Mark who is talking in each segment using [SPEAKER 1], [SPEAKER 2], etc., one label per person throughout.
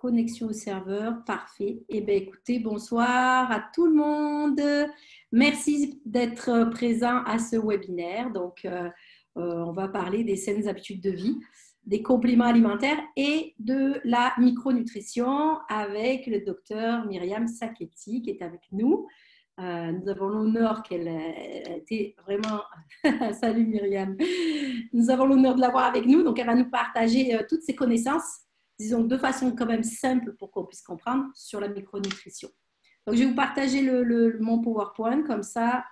[SPEAKER 1] Connexion au serveur, parfait. Eh bien, écoutez, bonsoir à tout le monde. Merci d'être présent à ce webinaire. Donc, on va parler des saines habitudes de vie, des compléments alimentaires et de la micronutrition avec le docteur Myriam Sacchetti qui est avec nous. Nous avons l'honneur qu'elle ait été vraiment... Salut Myriam. Nous avons l'honneur de l'avoir avec nous. Donc, elle va nous partager toutes ses connaissances, disons de façon quand même simple pour qu'on puisse comprendre sur la micronutrition. Donc, je vais vous partager mon PowerPoint. Comme ça,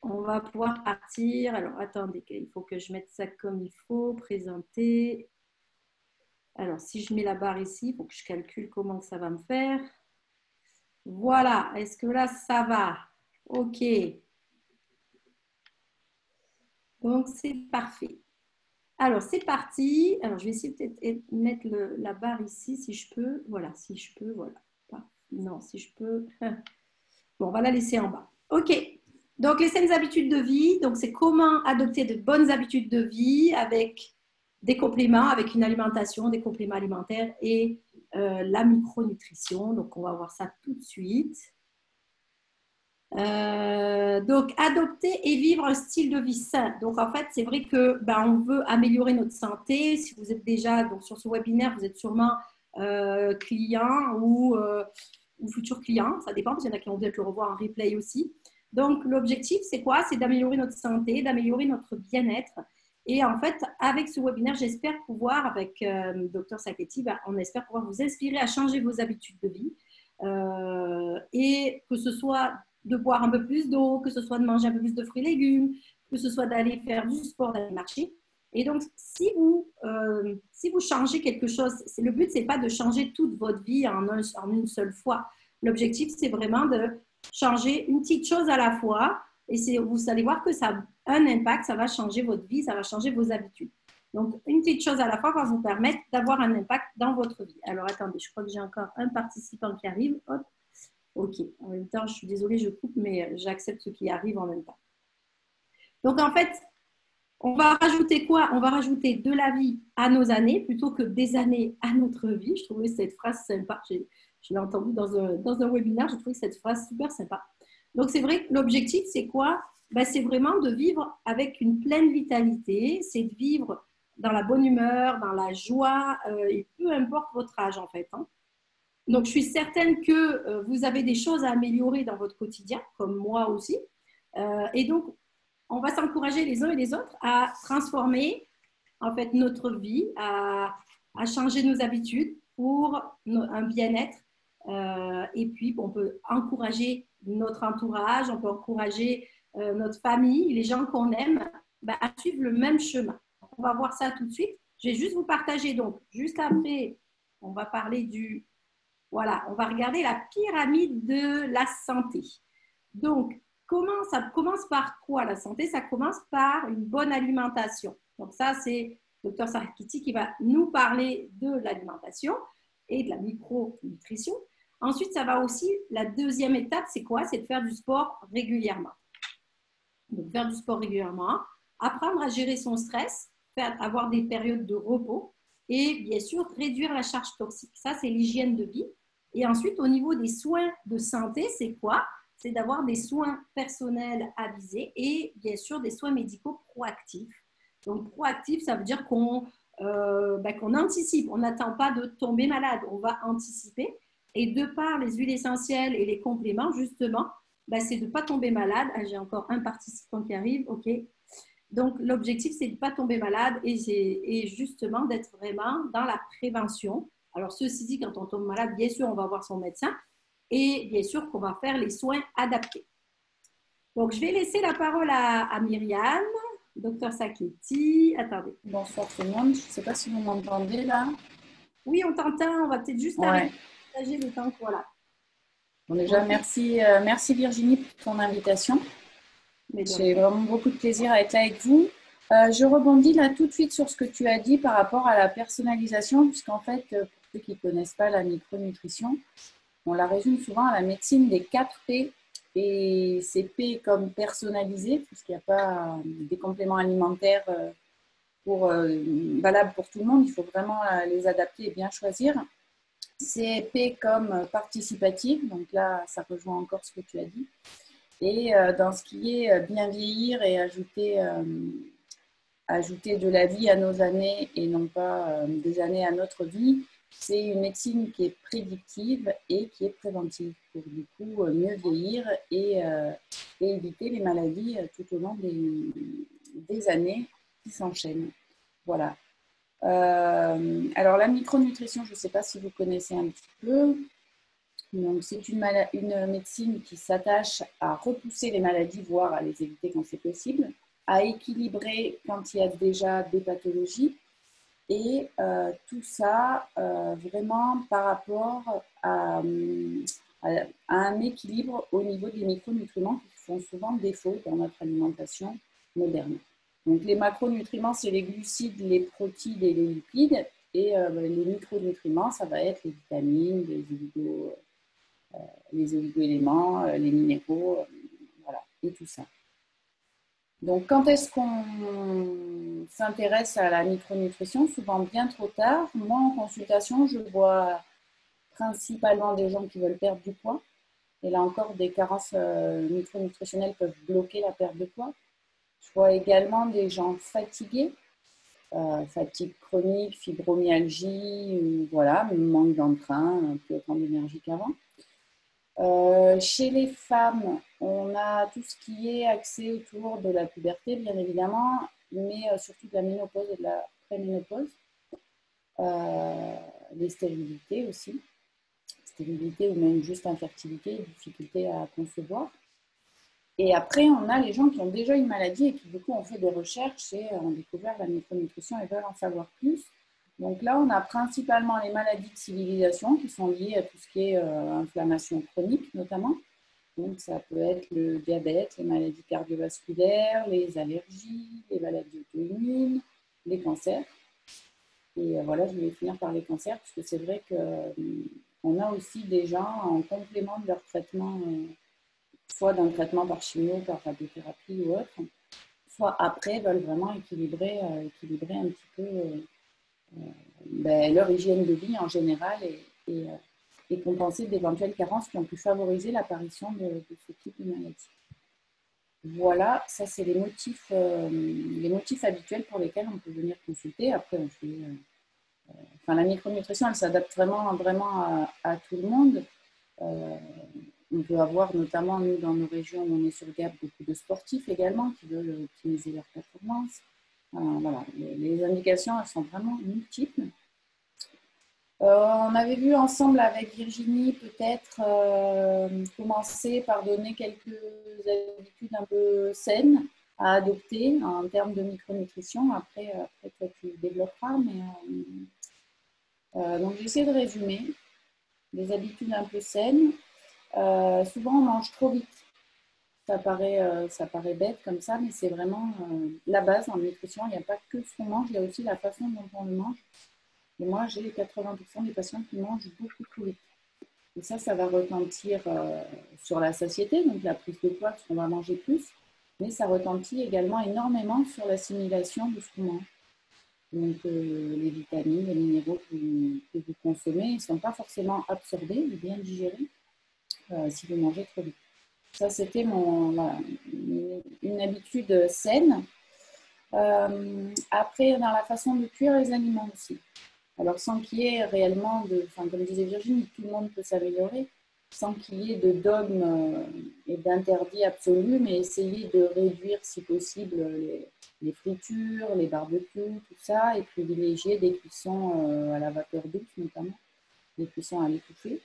[SPEAKER 1] on va pouvoir partir. Alors, attendez, il faut que je mette ça comme il faut. Présenter. Alors, si je mets la barre ici, il faut que je calcule comment ça va me faire. Voilà, est-ce que là, ça va? OK. Donc, c'est parfait. Alors, c'est parti. Alors, je vais essayer peut-être de mettre la barre ici, si je peux. Voilà, si je peux, voilà. Non, si je peux. Bon, on va la laisser en bas. OK. Donc, les saines habitudes de vie. Donc, c'est comment adopter de bonnes habitudes de vie avec des compléments, avec une alimentation, des compléments alimentaires et la micronutrition. Donc, on va voir ça tout de suite. Donc, adopter et vivre un style de vie sain. Donc, en fait, c'est vrai que on veut améliorer notre santé. Si vous êtes déjà donc, sur ce webinaire, vous êtes sûrement client ou futur client. Ça dépend, parce qu'il y en a qui vont peut-être le revoir en replay aussi. Donc, l'objectif, c'est quoi? C'est d'améliorer notre santé, d'améliorer notre bien-être. Et en fait, avec ce webinaire, j'espère pouvoir, avec Dr Sacchetti, on espère pouvoir vous inspirer à changer vos habitudes de vie. Et que ce soit de boire un peu plus d'eau, que ce soit de manger un peu plus de fruits et légumes, que ce soit d'aller faire du sport, d'aller marcher. Et donc, si vous changez quelque chose, le but, ce n'est pas de changer toute votre vie en une seule fois. L'objectif, c'est vraiment de changer une petite chose à la fois. Et vous allez voir que ça a un impact, ça va changer votre vie, ça va changer vos habitudes. Donc, une petite chose à la fois va vous permettre d'avoir un impact dans votre vie. Alors, attendez, je crois que j'ai encore un participant qui arrive. Hop. OK. En même temps, je suis désolée, je coupe, mais j'accepte ce qui arrive en même temps. Donc, en fait, on va rajouter quoi? On va rajouter de la vie à nos années plutôt que des années à notre vie. Je trouvais cette phrase sympa. Je l'ai entendue dans un webinaire. Je trouvais cette phrase super sympa. Donc, c'est vrai que l'objectif, c'est quoi? C'est vraiment de vivre avec une pleine vitalité. C'est de vivre dans la bonne humeur, dans la joie, et peu importe votre âge, en fait. Donc, je suis certaine que vous avez des choses à améliorer dans votre quotidien, comme moi aussi. Et donc, on va s'encourager les uns et les autres à transformer en fait notre vie, à changer nos habitudes pour un bien-être. Et puis, on peut encourager notre entourage, on peut encourager notre famille, les gens qu'on aime, à suivre le même chemin. On va voir ça tout de suite. Je vais juste vous partager. Donc, juste après, on va parler du... Voilà, on va regarder la pyramide de la santé. Donc, ça commence par quoi la santé? Ça commence par une bonne alimentation. Donc ça, c'est Dr Sacchetti qui va nous parler de l'alimentation et de la micronutrition. Ensuite, ça va aussi, la deuxième étape, c'est quoi? C'est de faire du sport régulièrement. Donc, faire du sport régulièrement, apprendre à gérer son stress, avoir des périodes de repos et bien sûr, réduire la charge toxique. Ça, c'est l'hygiène de vie. Et ensuite, au niveau des soins de santé, c'est quoi? C'est d'avoir des soins personnels avisés et bien sûr des soins médicaux proactifs. Donc, proactif, ça veut dire qu'on anticipe. On n'attend pas de tomber malade, on va anticiper. Et de par les huiles essentielles et les compléments, justement, c'est de ne pas tomber malade. Ah, j'ai encore un participant qui arrive, OK. Donc, l'objectif, c'est de ne pas tomber malade et justement d'être vraiment dans la prévention. Alors, ceci dit, quand on tombe malade, bien sûr, on va voir son médecin et bien sûr qu'on va faire les soins adaptés. Donc, je vais laisser la parole à Myriam, Dr Sacchetti. Attendez.
[SPEAKER 2] Bonsoir tout le monde. Je ne sais pas si vous m'entendez là.
[SPEAKER 1] Oui, on t'entend. On va peut-être juste arrêter de partager le temps. Voilà.
[SPEAKER 2] Bon, déjà, merci Virginie pour ton invitation. J'ai vraiment beaucoup de plaisir à être là avec vous. Je rebondis là tout de suite sur ce que tu as dit par rapport à la personnalisation, puisqu'en fait, pour ceux qui ne connaissent pas la micronutrition, on la résume souvent à la médecine des 4 P. Et c'est P comme personnalisé, puisqu'il n'y a pas des compléments alimentaires valables pour tout le monde. Il faut vraiment les adapter et bien choisir. CP comme participative, donc là, ça rejoint encore ce que tu as dit. Et dans ce qui est bien vieillir et ajouter de la vie à nos années et non pas des années à notre vie, c'est une médecine qui est prédictive et qui est préventive pour du coup mieux vieillir et éviter les maladies tout au long des années qui s'enchaînent. Voilà. Alors la micronutrition, je ne sais pas si vous connaissez un petit peu. Donc c'est une médecine qui s'attache à repousser les maladies, voire à les éviter quand c'est possible, à équilibrer quand il y a déjà des pathologies. Et tout ça vraiment par rapport à un équilibre au niveau des micronutriments qui font souvent défaut dans notre alimentation moderne. Donc les macronutriments, c'est les glucides, les protides et les lipides. Et les micronutriments, ça va être les vitamines, les oligo-éléments, les minéraux, voilà, et tout ça. Donc, quand est-ce qu'on s'intéresse à la micronutrition? Souvent bien trop tard. Moi, en consultation, je vois principalement des gens qui veulent perdre du poids. Et là encore, des carences micronutritionnelles peuvent bloquer la perte de poids. Je vois également des gens fatigués, fatigue chronique, fibromyalgie, voilà, manque d'entrain, plus autant d'énergie qu'avant. Chez les femmes, on a tout ce qui est axé autour de la puberté, bien évidemment, mais surtout de la ménopause et de la préménopause. Les stérilités aussi, stérilité ou même juste infertilité, difficulté à concevoir. Et après, on a les gens qui ont déjà une maladie et qui du coup ont fait des recherches et ont découvert la micronutrition et veulent en savoir plus. Donc là, on a principalement les maladies de civilisation qui sont liées à tout ce qui est inflammation chronique notamment. Donc ça peut être le diabète, les maladies cardiovasculaires, les allergies, les maladies auto-immunes, les cancers. Et voilà, je vais finir par les cancers parce que c'est vrai qu'on a aussi des gens en complément de leur traitement, soit d'un traitement par chimio, par radiothérapie ou autre, soit après veulent vraiment équilibrer un petit peu leur hygiène de vie en général et compenser d'éventuelles carences qui ont pu favoriser l'apparition de ce type de maladie. Voilà, ça c'est les motifs habituels pour lesquels on peut venir consulter. Après, on fait, la micronutrition, elle s'adapte vraiment à tout le monde. On peut avoir notamment, nous, dans nos régions où on est sur Gap, beaucoup de sportifs également qui veulent optimiser leur performance. Voilà, les indications, elles sont vraiment multiples. On avait vu ensemble avec Virginie peut-être commencer par donner quelques habitudes un peu saines à adopter en termes de micronutrition. Après toi, tu développeras. Donc, j'essaie de résumer des habitudes un peu saines. Souvent, on mange trop vite. Ça paraît bête comme ça, mais c'est vraiment la base en nutrition. Il n'y a pas que ce qu'on mange, il y a aussi la façon dont on le mange. Et moi, j'ai 80% des patients qui mangent beaucoup trop vite. Et ça va retentir sur la satiété, donc la prise de poids, parce qu'on va manger plus. Mais ça retentit également énormément sur l'assimilation de ce qu'on mange. Donc, les vitamines, les minéraux que vous consommez ne sont pas forcément absorbés ou bien digérés si vous mangez trop vite. Ça, c'était une habitude saine. Après, dans la façon de cuire les aliments aussi. Alors, sans qu'il y ait réellement comme disait Virginie, tout le monde peut s'améliorer, sans qu'il y ait de dogmes et d'interdits absolus, mais essayer de réduire, si possible, les fritures, les barbecues, tout ça, et privilégier des cuissons à la vapeur douce, notamment, des cuissons à l'étouffée.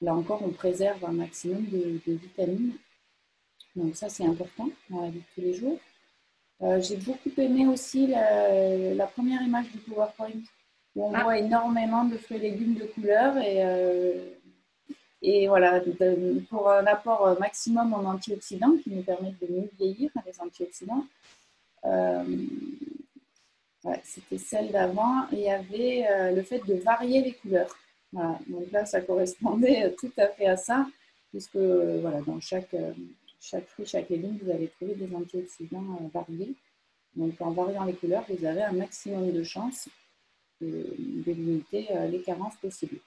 [SPEAKER 2] Là encore, on préserve un maximum de vitamines. Donc ça, c'est important dans la vie de tous les jours. J'ai beaucoup aimé aussi la première image du PowerPoint où on voit énormément de fruits et légumes de couleur et voilà, pour un apport maximum en antioxydants qui nous permettent de mieux vieillir, les antioxydants. C'était celle d'avant. Il y avait le fait de varier les couleurs. Voilà. Donc là, ça correspondait tout à fait à ça, puisque voilà, dans chaque fruit, chaque légume, vous allez trouver des antioxydants variés. Donc en variant les couleurs, vous avez un maximum de chances de limiter les carences possibles.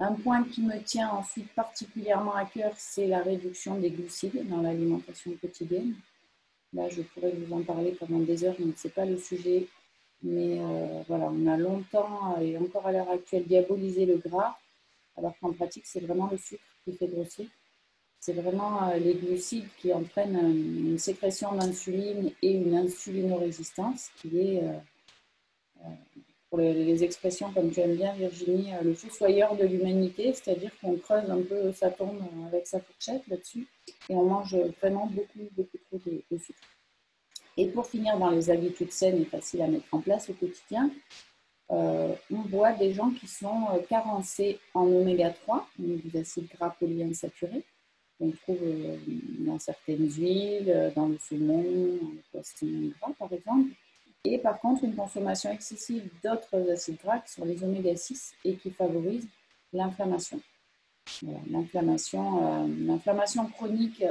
[SPEAKER 2] Un point qui me tient ensuite particulièrement à cœur, c'est la réduction des glucides dans l'alimentation quotidienne. Là, je pourrais vous en parler pendant des heures, mais ce n'est pas le sujet. Mais voilà, on a longtemps et encore à l'heure actuelle diabolisé le gras, alors qu'en pratique, c'est vraiment le sucre qui fait grossir. C'est vraiment les glucides qui entraînent une sécrétion d'insuline et une insulinorésistance qui est, pour les expressions comme tu aimes bien Virginie, le fossoyeur de l'humanité, c'est-à-dire qu'on creuse un peu sa tombe avec sa fourchette là-dessus et on mange vraiment beaucoup, beaucoup trop de sucre. Et pour finir, dans les habitudes saines et faciles à mettre en place au quotidien, on voit des gens qui sont carencés en oméga 3, donc des acides gras polyinsaturés, qu'on trouve dans certaines huiles, dans le saumon, dans le poisson gras par exemple. Et par contre, une consommation excessive d'autres acides gras qui sont les oméga 6 et qui favorisent l'inflammation. Voilà, l'inflammation chronique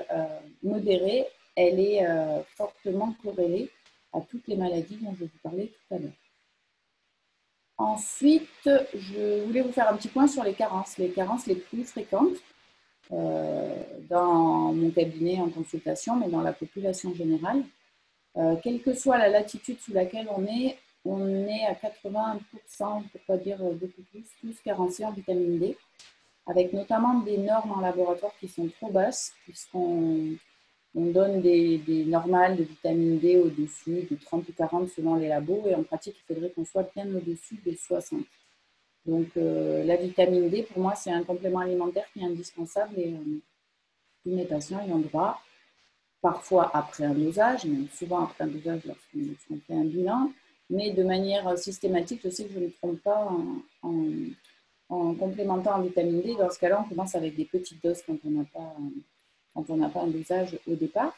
[SPEAKER 2] modérée, elle est fortement corrélée à toutes les maladies dont je vous parlais tout à l'heure. Ensuite, je voulais vous faire un petit point sur les carences les plus fréquentes dans mon cabinet en consultation, mais dans la population générale. Quelle que soit la latitude sous laquelle on est à 80%, pour pas dire beaucoup plus, tous carencés en vitamine D, avec notamment des normes en laboratoire qui sont trop basses, puisqu'on donne des normales de vitamine D au-dessus de 30 ou 40 selon les labos, et en pratique, il faudrait qu'on soit bien au-dessus de 60. Donc, la vitamine D, pour moi, c'est un complément alimentaire qui est indispensable et tous mes patients y ont droit. Parfois après un dosage, mais souvent après un dosage lorsqu'on fait un bilan, mais de manière systématique, je sais que je ne me trompe pas en complémentant en vitamine D. Dans ce cas-là, on commence avec des petites doses quand on n'a pas un dosage au départ.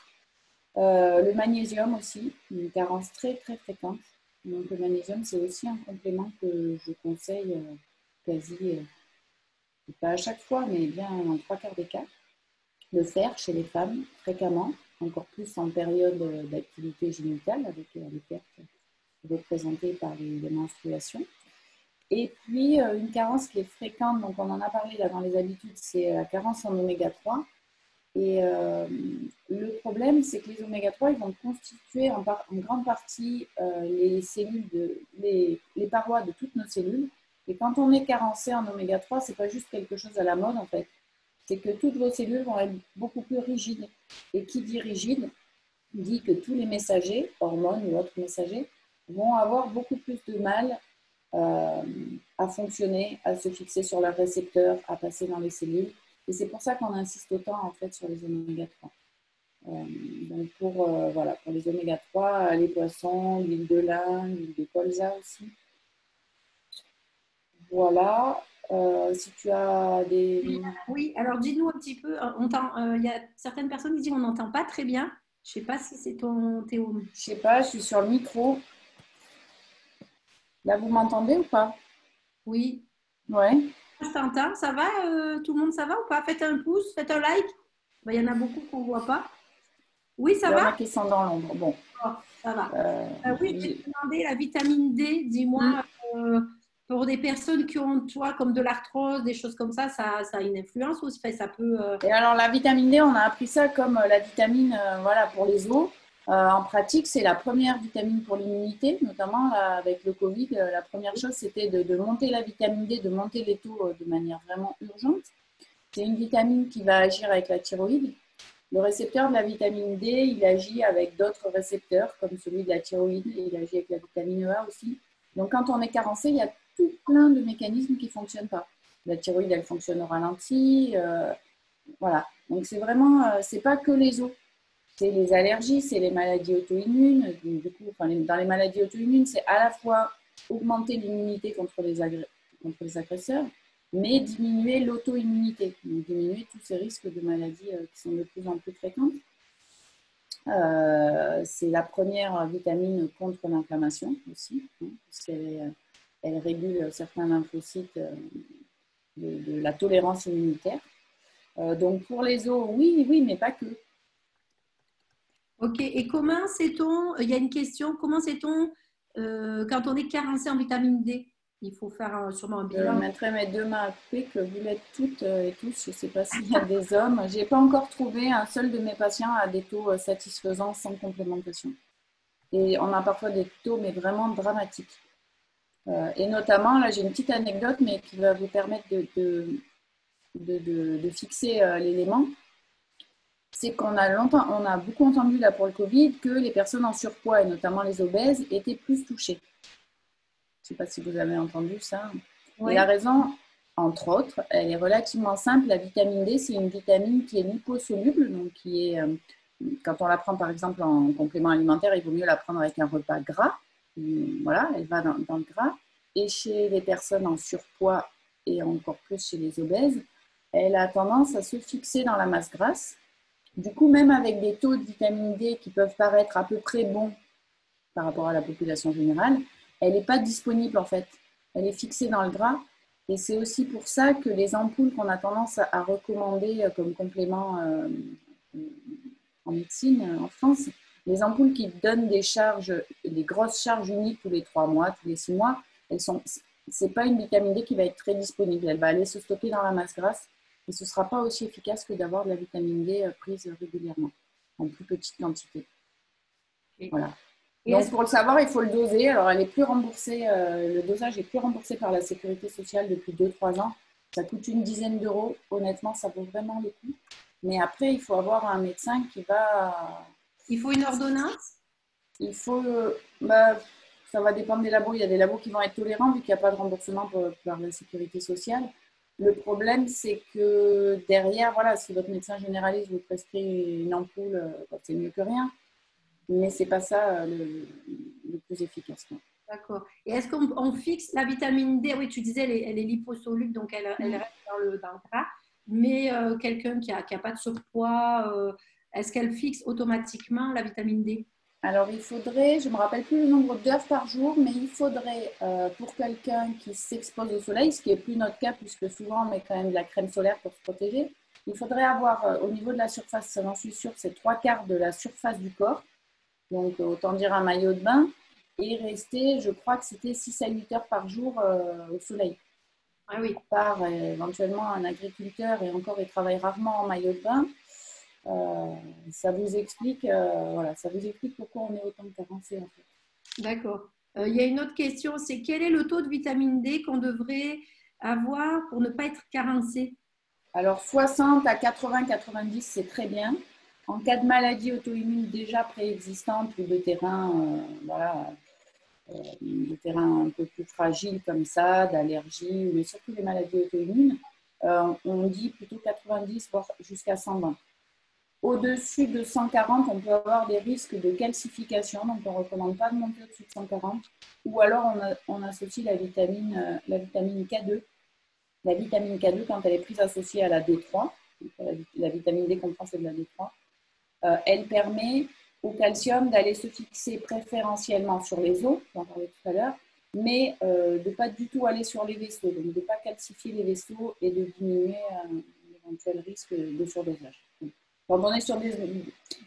[SPEAKER 2] Le magnésium aussi, une carence très très fréquente. Donc le magnésium, c'est aussi un complément que je conseille quasi, pas à chaque fois, mais bien en 3/4 des cas. Le fer chez les femmes, fréquemment, encore plus en période d'activité génitale, avec les pertes représentées par les menstruations. Et puis, une carence qui est fréquente, donc on en a parlé là dans les habitudes, c'est la carence en oméga 3. Et le problème, c'est que les oméga 3, ils vont constituer en grande partie les cellules, les parois de toutes nos cellules. Et quand on est carencé en oméga 3, ce n'est pas juste quelque chose à la mode, en fait. C'est que toutes vos cellules vont être beaucoup plus rigides. Et qui dit rigide, dit que tous les messagers, hormones ou autres messagers, vont avoir beaucoup plus de mal à fonctionner, à se fixer sur leurs récepteurs, à passer dans les cellules. Et c'est pour ça qu'on insiste autant en fait sur les oméga 3. Donc pour les oméga 3, les poissons, l'huile de lin, l'huile de colza aussi. Voilà. Si tu as des...
[SPEAKER 1] Oui, alors dis-nous un petit peu. Il y a certaines personnes qui disent qu'on n'entend pas très bien. Je ne sais pas si c'est ton Théo.
[SPEAKER 2] Je ne sais pas, je suis sur le micro. Là, vous m'entendez ou pas?
[SPEAKER 1] Oui.
[SPEAKER 2] Ouais.
[SPEAKER 1] Je t'entends. Ça va tout le monde, ça va ou pas? Faites un pouce, faites un like. Il y en a beaucoup qu'on ne voit pas. Oui, ça va?
[SPEAKER 2] Il y en a qui sont dans l'ombre. Bon.
[SPEAKER 1] Oh, ça va. Oui, je vais te demander la vitamine D. Dis-moi, pour des personnes qui ont, toi, comme de l'arthrose, des choses comme ça a une influence ou ça peut...
[SPEAKER 2] Et alors, la vitamine D, on a appris ça comme la vitamine pour les os. En pratique, c'est la première vitamine pour l'immunité, notamment là, avec le Covid. La première chose, c'était de monter la vitamine D, de monter les taux de manière vraiment urgente. C'est une vitamine qui va agir avec la thyroïde. Le récepteur de la vitamine D, il agit avec d'autres récepteurs, comme celui de la thyroïde, et il agit avec la vitamine E aussi. Donc, quand on est carencé, il y a tout plein de mécanismes qui ne fonctionnent pas. La thyroïde, elle fonctionne au ralenti. Voilà. Donc, c'est vraiment, c'est pas que les os. C'est les allergies, c'est les maladies auto-immunes. Du coup, dans les maladies auto-immunes, c'est à la fois augmenter l'immunité contre les agresseurs, mais diminuer l'auto-immunité, donc diminuer tous ces risques de maladies qui sont de plus en plus fréquentes. C'est la première vitamine contre l'inflammation aussi, parce qu'elle régule certains lymphocytes de la tolérance immunitaire. Donc pour les os, oui, mais pas que.
[SPEAKER 1] Ok, et comment sait-on, il y a une question, comment sait-on quand on est carencé en vitamine D? Il faut faire sûrement un
[SPEAKER 2] Je
[SPEAKER 1] bilan.
[SPEAKER 2] mettrai mes deux mains à couper que vous l'êtes toutes et tous. Je ne sais pas s'il y a des hommes. Je n'ai pas encore trouvé un seul de mes patients à des taux satisfaisants sans complémentation. Et on a parfois des taux, mais vraiment dramatiques. Et notamment, là, j'ai une petite anecdote, mais qui va vous permettre de fixer l'élément. C'est qu'on on a beaucoup entendu là pour le Covid que les personnes en surpoids, et notamment les obèses, étaient plus touchées. Je ne sais pas si vous avez entendu ça. Oui. Et la raison, entre autres, elle est relativement simple. La vitamine D, c'est une vitamine qui est liposoluble, donc qui est, quand on la prend par exemple en complément alimentaire, il vaut mieux la prendre avec un repas gras. Voilà, elle va dans le gras. Et chez les personnes en surpoids et encore plus chez les obèses, elle a tendance à se fixer dans la masse grasse. Du coup, même avec des taux de vitamine D qui peuvent paraître à peu près bons par rapport à la population générale, elle n'est pas disponible en fait. Elle est fixée dans le gras. Et c'est aussi pour ça que les ampoules qu'on a tendance à recommander comme complément en médecine en France, les ampoules qui donnent des charges, des grosses charges uniques tous les 3 mois, tous les 6 mois, c'est pas une vitamine D qui va être très disponible. Elle va aller se stocker dans la masse grasse et ce ne sera pas aussi efficace que d'avoir de la vitamine D prise régulièrement, en plus petite quantité. Voilà. Donc, pour le savoir, il faut le doser. Alors, elle est plus remboursée, le dosage est plus remboursé par la Sécurité sociale depuis 2-3 ans. Ça coûte une dizaine d'euros. Honnêtement, ça vaut vraiment le coup. Mais après, il faut avoir un médecin qui va…
[SPEAKER 1] Il faut une ordonnance?
[SPEAKER 2] Il faut… ça va dépendre des labos. Il y a des labos qui vont être tolérants vu qu'il n'y a pas de remboursement par la Sécurité sociale. Le problème, c'est que derrière, voilà, si votre médecin généraliste vous prescrit une ampoule, c'est mieux que rien. Mais ce n'est pas ça le plus efficace.
[SPEAKER 1] D'accord. Et est-ce qu'on fixe la vitamine D? Oui, tu disais, elle est liposoluble, donc elle reste dans le gras. Mais quelqu'un qui a pas de surpoids, est-ce qu'elle fixe automatiquement la vitamine D?
[SPEAKER 2] Alors, il faudrait, je ne me rappelle plus le nombre d'heures par jour, mais il faudrait, pour quelqu'un qui s'expose au soleil, ce qui n'est plus notre cas, puisque souvent on met quand même de la crème solaire pour se protéger, il faudrait avoir au niveau de la surface, j'en suis sûre, c'est 3/4 de la surface du corps. Donc, autant dire un maillot de bain, et rester, je crois que c'était 6 à 8 heures par jour au soleil.
[SPEAKER 1] Ah oui.
[SPEAKER 2] Par éventuellement un agriculteur, et encore, il travaille rarement en maillot de bain. Ça vous explique, voilà, ça vous explique pourquoi on est autant carencé en fait.
[SPEAKER 1] D'accord. Il y a une autre question, c'est quel est le taux de vitamine D qu'on devrait avoir pour ne pas être carencé?
[SPEAKER 2] Alors, 60 à 80, 90, c'est très bien. En cas de maladie auto-immune déjà préexistante ou de terrain, de terrain un peu plus fragile comme ça, d'allergie, mais surtout les maladies auto-immunes, on dit plutôt 90, voire jusqu'à 120. Au-dessus de 140, on peut avoir des risques de calcification, donc on ne recommande pas de monter au-dessus de 140. Ou alors on associe la vitamine K2. La vitamine K2, quand elle est prise associée à la D3, la vitamine D qu'on prend, c'est de la D3, elle permet au calcium d'aller se fixer préférentiellement sur les os, j'en parlais tout à l'heure, mais de ne pas du tout aller sur les vaisseaux, donc de ne pas calcifier les vaisseaux et de diminuer l'éventuel risque de surdosage. Quand on est sur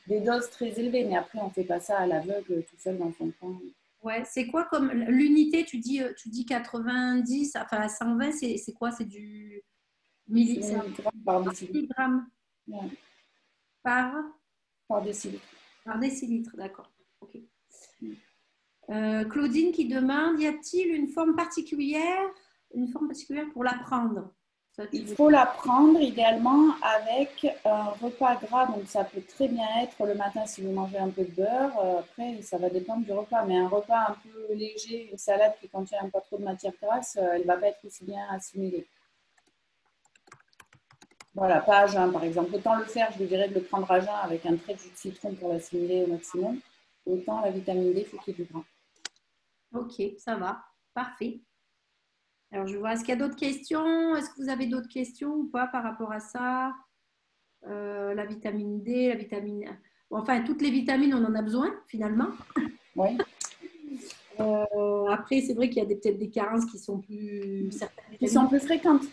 [SPEAKER 2] des doses très élevées, mais après on ne fait pas ça à l'aveugle tout seul dans son coin.
[SPEAKER 1] Ouais, c'est quoi comme l'unité, tu dis 90, enfin 120, c'est quoi? C'est du
[SPEAKER 2] milligrammes par décilitre.
[SPEAKER 1] Milligramme.
[SPEAKER 2] Ouais.
[SPEAKER 1] Par
[SPEAKER 2] décilitre.
[SPEAKER 1] Par décilitre, d'accord. Okay. Claudine qui demande, y a-t-il une forme particulière pour la prendre?
[SPEAKER 2] Il faut la prendre idéalement avec un repas gras, donc ça peut très bien être le matin si vous mangez un peu de beurre, après ça va dépendre du repas, mais un repas un peu léger, une salade qui contient pas trop de matière grasse, elle ne va pas être aussi bien assimilée. Voilà, pas à jeun par exemple. Autant le faire, je vous dirais de le prendre à jeun avec un trait de jus de citron pour l'assimiler au maximum, autant la vitamine D, il faut qu'il y ait du gras.
[SPEAKER 1] Ok, ça va, parfait. Alors, je vois, est-ce qu'il y a d'autres questions? Est-ce que vous avez d'autres questions ou pas par rapport à ça? La vitamine D, la vitamine… Bon, enfin, toutes les vitamines, on en a besoin, finalement.
[SPEAKER 2] Oui.
[SPEAKER 1] Après, c'est vrai qu'il y a peut-être des carences qui sont plus…
[SPEAKER 2] Qui sont plus fréquentes.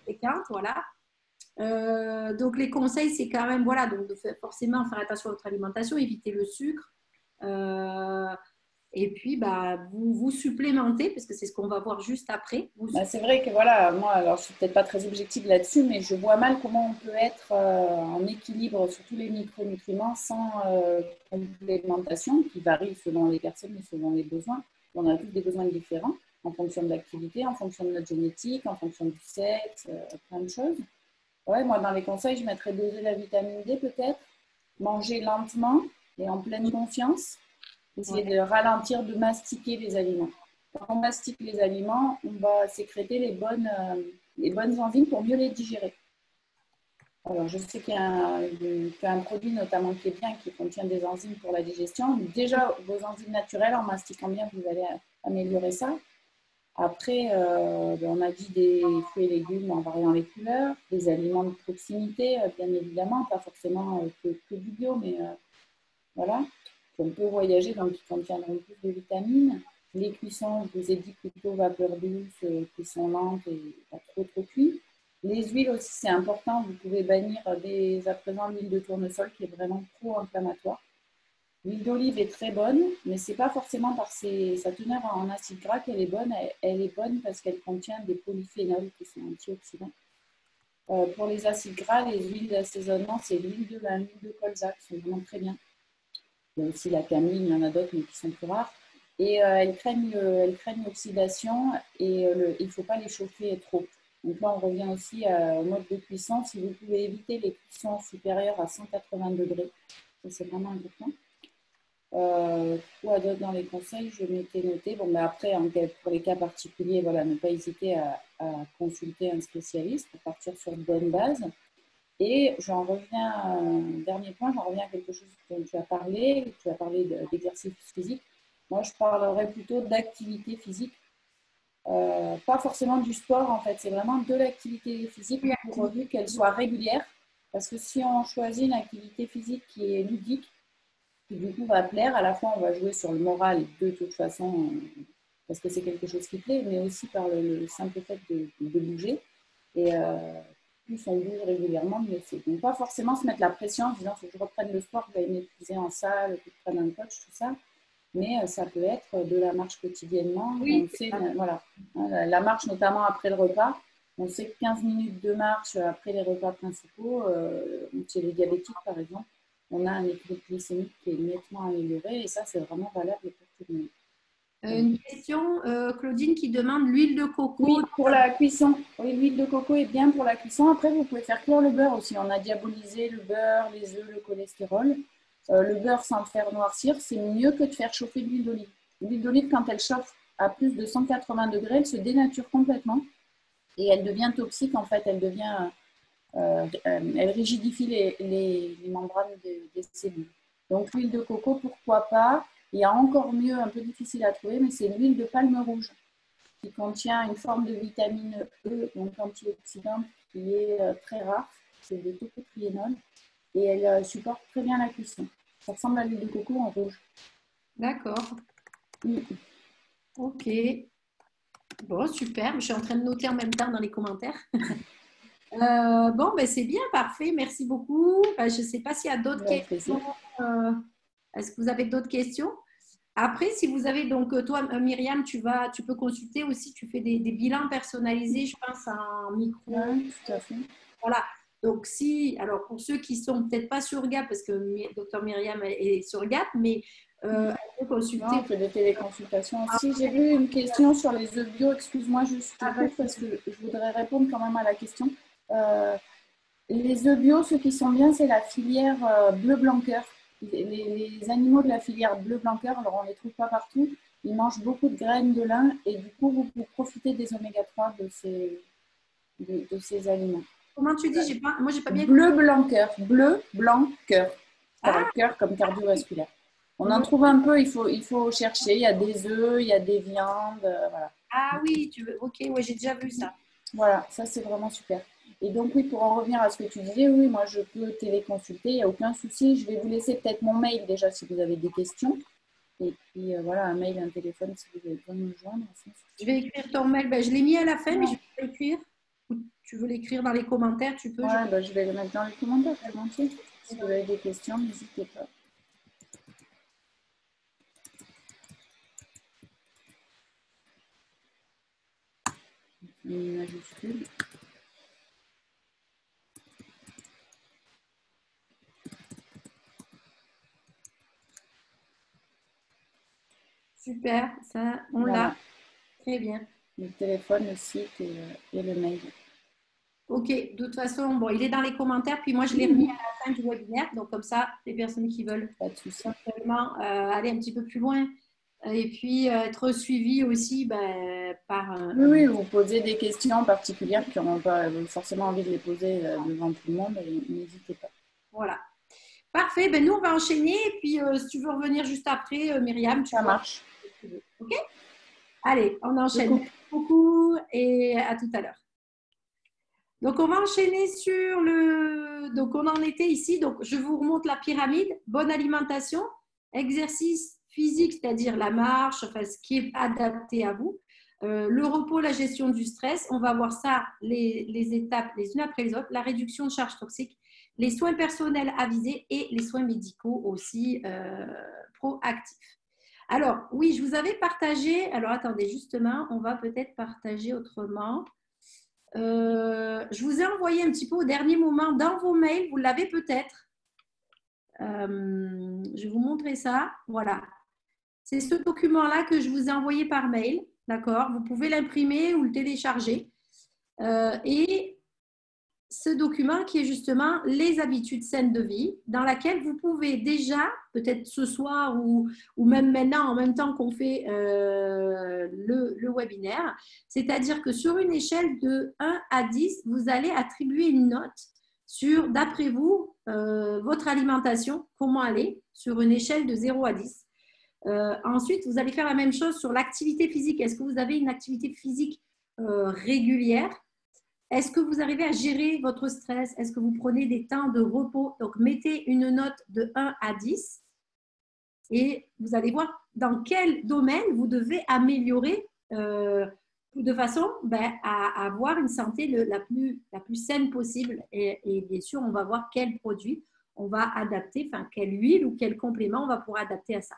[SPEAKER 1] Fréquentes, voilà. Donc, les conseils, c'est quand même, voilà, donc de forcément faire attention à votre alimentation, éviter le sucre. Et puis, vous supplémentez, parce que c'est ce qu'on va voir juste après.
[SPEAKER 2] C'est vrai que voilà, moi, alors je ne suis peut-être pas très objective là-dessus, mais je vois mal comment on peut être en équilibre sur tous les micronutriments sans complémentation qui varie selon les personnes et selon les besoins. On a tous des besoins différents en fonction de l'activité, en fonction de notre génétique, en fonction du sexe, plein de choses. Ouais, moi, dans les conseils, je mettrais doser la vitamine D peut-être, manger lentement et en pleine conscience, essayer de ralentir, de mastiquer les aliments. Quand on mastique les aliments, on va sécréter les bonnes enzymes pour mieux les digérer. Alors, je sais qu'il y a un produit notamment qui est bien, qui contient des enzymes pour la digestion. Déjà, vos enzymes naturelles, en mastiquant bien, vous allez améliorer ça. Après, on a dit des fruits et légumes en variant les couleurs, des aliments de proximité, bien évidemment, pas forcément que du bio, mais voilà. On peut voyager, donc qui contiendront plus de vitamines. Les cuissons, je vous ai dit plutôt vapeur douce, cuisson lente et pas trop cuit. Les huiles aussi, c'est important. Vous pouvez bannir dès à présent l'huile de tournesol qui est vraiment pro-inflammatoire. L'huile d'olive est très bonne, mais ce n'est pas forcément par sa teneur en acide gras qu'elle est bonne. Elle est bonne parce qu'elle contient des polyphénols qui sont antioxydants. Pour les acides gras, les huiles d'assaisonnement, c'est l'huile de lin, l'huile de colza qui sont vraiment très bien. Il y a aussi la camille, il y en a d'autres, mais qui sont plus rares. Et elles craignent l'oxydation et il ne faut pas les chauffer trop. Donc là, on revient aussi au mode de cuisson. Si vous pouvez éviter les cuissons supérieures à 180 degrés, c'est vraiment important. Quoi d'autre dans les conseils, je m'étais noté. Bon, mais après, pour les cas particuliers, voilà, ne pas hésiter à consulter un spécialiste pour partir sur de bonnes bases. Et j'en reviens à un dernier point, j'en reviens à quelque chose dont tu as parlé d'exercice physique. Moi, je parlerais plutôt d'activité physique. Pas forcément du sport, en fait, c'est vraiment de l'activité physique pourvu qu'elle soit régulière. Parce que si on choisit une activité physique qui est ludique, qui du coup va plaire, à la fois on va jouer sur le moral de toute façon, parce que c'est quelque chose qui plaît, mais aussi par le simple fait de bouger. Et plus on bouge régulièrement, mieux c'est. Donc pas forcément se mettre la pression en disant il faut que je reprenne le sport, je vais m'épuiser en salle, que je prenne un coach, tout ça. Mais ça peut être de la marche quotidiennement.
[SPEAKER 1] Oui,
[SPEAKER 2] on sait, voilà, la marche notamment après le repas. On sait que 15 minutes de marche après les repas principaux, chez les diabétiques par exemple, on a un équilibre glycémique qui est nettement amélioré et ça c'est vraiment valable pour tout le monde.
[SPEAKER 1] Une question, Claudine, qui demande l'huile de coco.
[SPEAKER 2] Oui, pour la cuisson. Oui, l'huile de coco est bien pour la cuisson. Après, vous pouvez faire cuire le beurre aussi. On a diabolisé le beurre, les œufs, le cholestérol. Le beurre sans le faire noircir, c'est mieux que de faire chauffer l'huile d'olive. L'huile d'olive, quand elle chauffe à plus de 180 degrés, elle se dénature complètement et elle devient toxique. En fait, elle rigidifie les membranes des cellules. Donc, l'huile de coco, pourquoi pas. Il y a encore mieux, un peu difficile à trouver, mais c'est l'huile de palme rouge qui contient une forme de vitamine E, donc antioxydante, qui est très rare. C'est des tocotriénol et elle supporte très bien la cuisson. Ça ressemble à l'huile de coco en rouge.
[SPEAKER 1] D'accord. Ok. Bon, super. Je suis en train de noter en même temps dans les commentaires. Bon, c'est bien, parfait. Merci beaucoup. Je ne sais pas s'il y a d'autres questions. Est-ce que vous avez d'autres questions? Après, si vous avez, donc toi, Myriam, tu peux consulter aussi, tu fais des bilans personnalisés, je pense, en micro.
[SPEAKER 2] Oui, tout à fait.
[SPEAKER 1] Voilà. Donc, alors pour ceux qui ne sont peut-être pas surrogates, parce que Dr Myriam est surrogate, mais elle peut consulter.
[SPEAKER 2] Non, on fait des téléconsultations aussi. J'ai vu une question sur les œufs bio. Excuse-moi, juste parce que je voudrais répondre quand même à la question. Les œufs bio, ceux qui sont bien, c'est la filière bleu-blanc-cœur. Les animaux de la filière bleu-blanc-cœur, alors on ne les trouve pas partout, ils mangent beaucoup de graines de lin et du coup, vous pouvez profiter des oméga 3 de ces aliments.
[SPEAKER 1] Comment tu dis? Moi, j'ai pas bien
[SPEAKER 2] compris. Bleu-blanc-cœur. Bleu-blanc-cœur. Cœur comme cardiovasculaire. On en trouve un peu, il faut chercher. Il y a des œufs, il y a des viandes. Voilà.
[SPEAKER 1] Ah oui, ok, ouais, j'ai déjà vu ça.
[SPEAKER 2] Voilà, ça c'est vraiment super. Et donc oui, pour en revenir à ce que tu disais, oui, moi je peux téléconsulter, il n'y a aucun souci. Je vais vous laisser peut-être mon mail déjà si vous avez des questions. Et puis voilà, un mail, un téléphone si vous avez besoin de me joindre.
[SPEAKER 1] Je vais écrire ton mail. Je l'ai mis à la fin, mais je vais l'écrire. Tu veux l'écrire dans les commentaires, tu peux.
[SPEAKER 2] Ouais, je vais le mettre dans les commentaires, volontiers. Si vous avez des questions, n'hésitez pas. majuscule.
[SPEAKER 1] Super, ça, on l'a. Très bien.
[SPEAKER 2] Le téléphone, le site et le mail.
[SPEAKER 1] Ok, de toute façon, bon, il est dans les commentaires, puis moi je l'ai remis à la fin du webinaire, donc comme ça, les personnes qui veulent simplement aller un petit peu plus loin et puis être suivies aussi par...
[SPEAKER 2] Oui, vous posez des questions particulières qui n'auront pas forcément envie de les poser devant tout le monde, n'hésitez pas.
[SPEAKER 1] Voilà. Parfait, ben nous on va enchaîner, et puis si tu veux revenir juste après, Myriam,
[SPEAKER 2] ça marche.
[SPEAKER 1] Ok. Allez, on enchaîne. Merci beaucoup et à tout à l'heure. Donc, on va enchaîner sur le... Donc, on en était ici. Donc, je vous remonte la pyramide. Bonne alimentation, exercice physique, c'est-à-dire la marche, enfin, ce qui est adapté à vous. Le repos, la gestion du stress. On va voir ça, les étapes les unes après les autres. La réduction de charges toxiques, les soins personnels avisés et les soins médicaux aussi proactifs. Alors, oui, je vous avais partagé... Alors, attendez, justement, on va peut-être partager autrement. Je vous ai envoyé un petit peu au dernier moment dans vos mails, vous l'avez peut-être. Je vais vous montrer ça. Voilà. C'est ce document-là que je vous ai envoyé par mail. D'accord? Vous pouvez l'imprimer ou le télécharger. Et ce document qui est justement les habitudes saines de vie, dans laquelle vous pouvez déjà, peut-être ce soir ou même maintenant, en même temps qu'on fait le webinaire, c'est-à-dire que sur une échelle de 1 à 10, vous allez attribuer une note sur, d'après vous, votre alimentation, comment elle est, sur une échelle de 0 à 10. Ensuite, vous allez faire la même chose sur l'activité physique. Est-ce que vous avez une activité physique régulière? Est-ce que vous arrivez à gérer votre stress? Est-ce que vous prenez des temps de repos? Donc, mettez une note de 1 à 10 et vous allez voir dans quel domaine vous devez améliorer de façon à avoir une santé la plus saine possible. Et bien sûr, on va voir quel produit on va adapter, enfin, quelle huile ou quel complément on va pouvoir adapter à ça.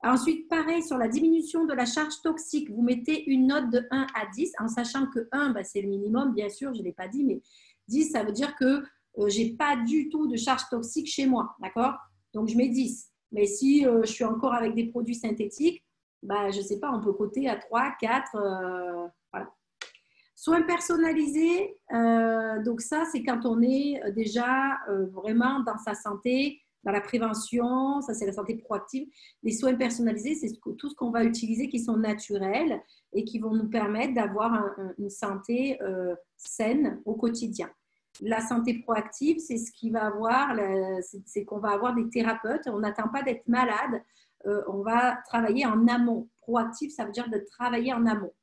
[SPEAKER 1] Ensuite, pareil, sur la diminution de la charge toxique, vous mettez une note de 1 à 10, en sachant que 1, c'est le minimum, bien sûr, je ne l'ai pas dit, mais 10, ça veut dire que je n'ai pas du tout de charge toxique chez moi, d'accord? Donc, je mets 10. Mais si je suis encore avec des produits synthétiques, je ne sais pas, on peut coter à 3, 4, voilà. Soins personnalisés, donc ça, c'est quand on est déjà vraiment dans sa santé, dans la prévention, ça c'est la santé proactive. Les soins personnalisés, c'est tout ce qu'on va utiliser qui sont naturels et qui vont nous permettre d'avoir une santé saine au quotidien. La santé proactive, c'est ce qui va avoir, c'est qu'on va avoir des thérapeutes. On n'attend pas d'être malade, on va travailler en amont. Proactif, ça veut dire de travailler en amont.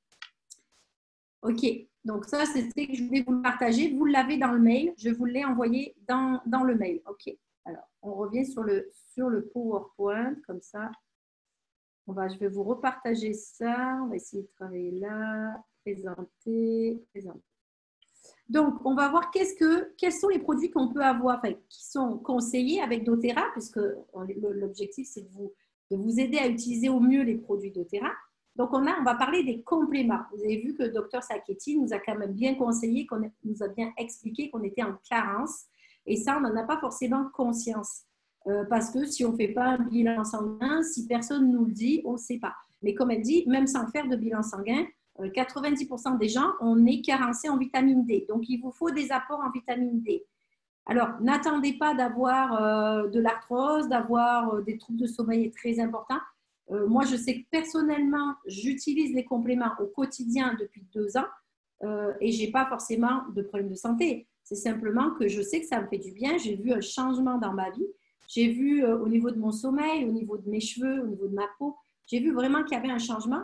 [SPEAKER 1] Ok, donc ça, c'est ce que je voulais vous partager. Vous l'avez dans le mail, je vous l'ai envoyé dans le mail. Ok. Alors, on revient sur le PowerPoint, comme ça. Je vais vous repartager ça. On va essayer de travailler là. Présenter. Donc, on va voir quels sont les produits qu'on peut avoir, enfin, qui sont conseillés avec doTERRA, puisque l'objectif, c'est de vous aider à utiliser au mieux les produits doTERRA. Donc, on va parler des compléments. Vous avez vu que le docteur Sacchetti nous a quand même bien conseillé, nous a bien expliqué qu'on était en carence. Et ça, on n'en a pas forcément conscience. Parce que si on ne fait pas un bilan sanguin, si personne ne nous le dit, on ne sait pas. Mais comme elle dit, même sans faire de bilan sanguin, 90% des gens, on est carencé en vitamine D. Donc, il vous faut des apports en vitamine D. Alors, n'attendez pas d'avoir de l'arthrose, d'avoir des troubles de sommeil très importants. Moi, je sais que personnellement, j'utilise les compléments au quotidien depuis 2 ans et je n'ai pas forcément de problème de santé. C'est simplement que je sais que ça me fait du bien. J'ai vu un changement dans ma vie. J'ai vu au niveau de mon sommeil, au niveau de mes cheveux, au niveau de ma peau, j'ai vu vraiment qu'il y avait un changement.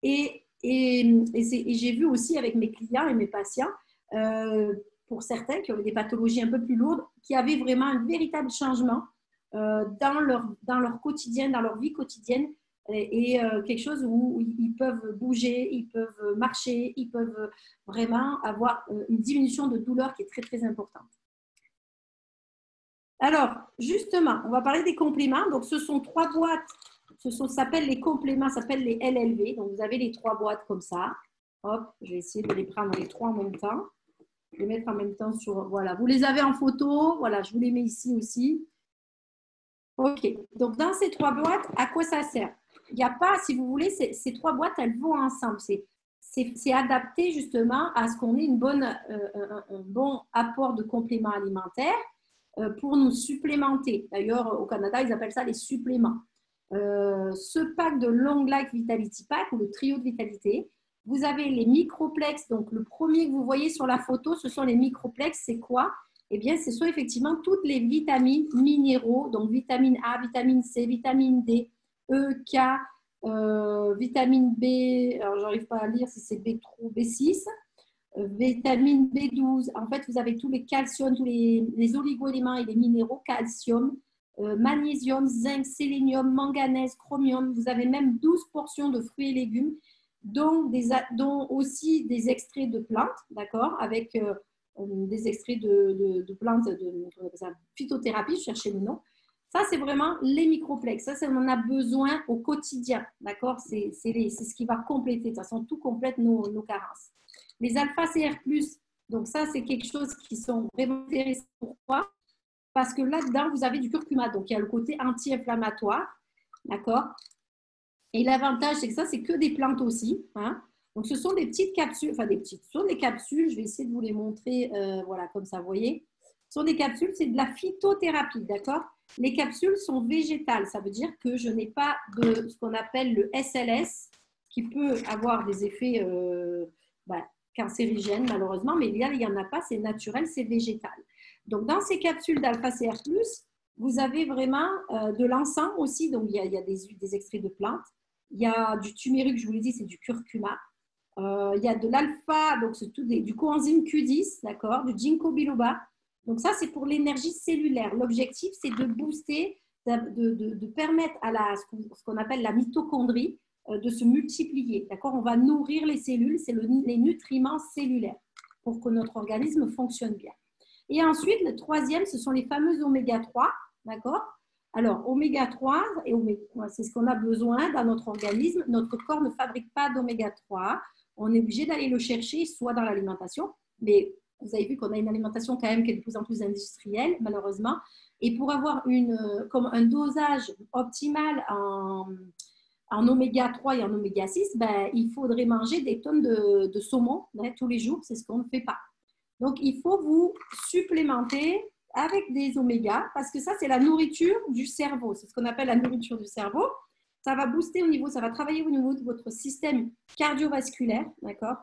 [SPEAKER 1] Et j'ai vu aussi avec mes clients et mes patients, pour certains qui avaient des pathologies un peu plus lourdes, qui avaient vraiment un véritable changement dans leur quotidien, dans leur vie quotidienne, et quelque chose où ils peuvent bouger, ils peuvent marcher, ils peuvent vraiment avoir une diminution de douleur qui est très, très importante. Alors, justement, on va parler des compléments. Donc, ce sont 3 boîtes. Ça s'appelle les compléments, ça s'appelle les LLV. Donc, vous avez les 3 boîtes comme ça. Hop, je vais essayer de les prendre les trois en même temps. Je vais les mettre en même temps sur… Voilà, vous les avez en photo. Voilà, je vous les mets ici aussi. OK. Donc, dans ces trois boîtes, à quoi ça sert? Il n'y a pas, si vous voulez, ces trois boîtes, elles vont ensemble. C'est adapté justement à ce qu'on ait un bon apport de compléments alimentaires pour nous supplémenter. D'ailleurs, au Canada, ils appellent ça les suppléments. Ce pack de Long Life Vitality Pack ou le trio de vitalité, vous avez les microplex. Donc, le premier que vous voyez sur la photo, ce sont les microplex. C'est quoi? Eh bien, ce sont effectivement toutes les vitamines, minéraux, donc vitamine A, vitamine C, vitamine D, E, K, vitamine B, alors j'arrive pas à lire si c'est B3 ou B6, vitamine B12. En fait, vous avez tous les calciums, tous les oligo-éléments et les minéraux, calcium, magnésium, zinc, sélénium, manganèse, chromium. Vous avez même 12 portions de fruits et légumes, dont aussi des extraits de plantes, d'accord, avec des extraits de plantes, phytothérapie, je cherchais le nom. Ça, c'est vraiment les microplex. Ça, on en a besoin au quotidien, d'accord? C'est ce qui va compléter. De toute façon, tout complète nos carences. Les alpha-CR+, donc ça, c'est quelque chose qui sont vraiment intéressants. Pourquoi? Parce que là-dedans, vous avez du curcuma. Donc, il y a le côté anti-inflammatoire, d'accord? Et l'avantage, c'est que ça, c'est que des plantes aussi, hein? Donc, ce sont des petites capsules, enfin des petites, ce sont des capsules, je vais essayer de vous les montrer, voilà, comme ça, vous voyez. Ce sont des capsules, c'est de la phytothérapie, d'accord? Les capsules sont végétales, ça veut dire que je n'ai pas de ce qu'on appelle le SLS, qui peut avoir des effets cancérigènes, malheureusement, mais il n'y en a pas, c'est naturel, c'est végétal. Donc, dans ces capsules d'alpha-CR+, vous avez vraiment de l'encens aussi, donc il y a des extraits de plantes. Il y a du turmeric, je vous l'ai dit, c'est du curcuma. Il y a de l'alpha, donc c'est tout du coenzyme Q10, d'accord, du ginkgo biloba. Donc ça, c'est pour l'énergie cellulaire. L'objectif, c'est de booster, de permettre à ce qu'on appelle la mitochondrie de se multiplier, d'accord. On va nourrir les cellules, c'est les nutriments cellulaires pour que notre organisme fonctionne bien. Et ensuite, le troisième, ce sont les fameux oméga 3, d'accord. Alors, oméga 3, c'est ce qu'on a besoin dans notre organisme. Notre corps ne fabrique pas d'oméga 3. On est obligé d'aller le chercher, soit dans l'alimentation, mais vous avez vu qu'on a une alimentation quand même qui est de plus en plus industrielle, malheureusement. Et pour avoir un dosage optimal en oméga 3 et en oméga 6, il faudrait manger des tonnes de saumon tous les jours. C'est ce qu'on ne fait pas. Donc, il faut vous supplémenter avec des omégas, parce que ça, c'est la nourriture du cerveau. C'est ce qu'on appelle la nourriture du cerveau. Ça va booster ça va travailler au niveau de votre système cardiovasculaire, d'accord,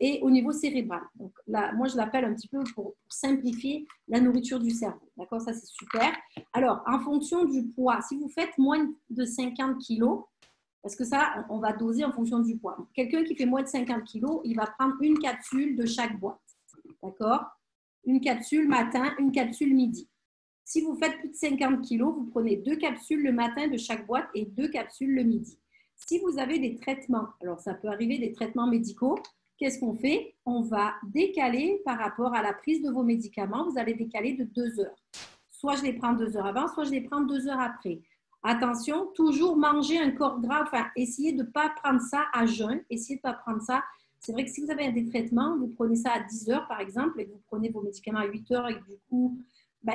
[SPEAKER 1] et au niveau cérébral. Donc là, moi, je l'appelle un petit peu pour simplifier la nourriture du cerveau, d'accord, ça, c'est super. Alors, en fonction du poids, si vous faites moins de 50 kilos, parce que ça, on va doser en fonction du poids. Quelqu'un qui fait moins de 50 kilos, il va prendre une capsule de chaque boîte. D'accord? Une capsule matin, une capsule midi. Si vous faites plus de 50 kilos, vous prenez 2 capsules le matin de chaque boîte et 2 capsules le midi. Si vous avez des traitements, alors ça peut arriver des traitements médicaux, qu'est-ce qu'on fait? On va décaler par rapport à la prise de vos médicaments, vous allez décaler de 2 heures. Soit je les prends 2 heures avant, soit je les prends 2 heures après. Attention, toujours manger un corps gras, enfin, essayez de ne pas prendre ça à jeun, essayez de ne pas prendre ça. C'est vrai que si vous avez des traitements, vous prenez ça à 10 heures par exemple, et que vous prenez vos médicaments à 8 heures, et que du coup,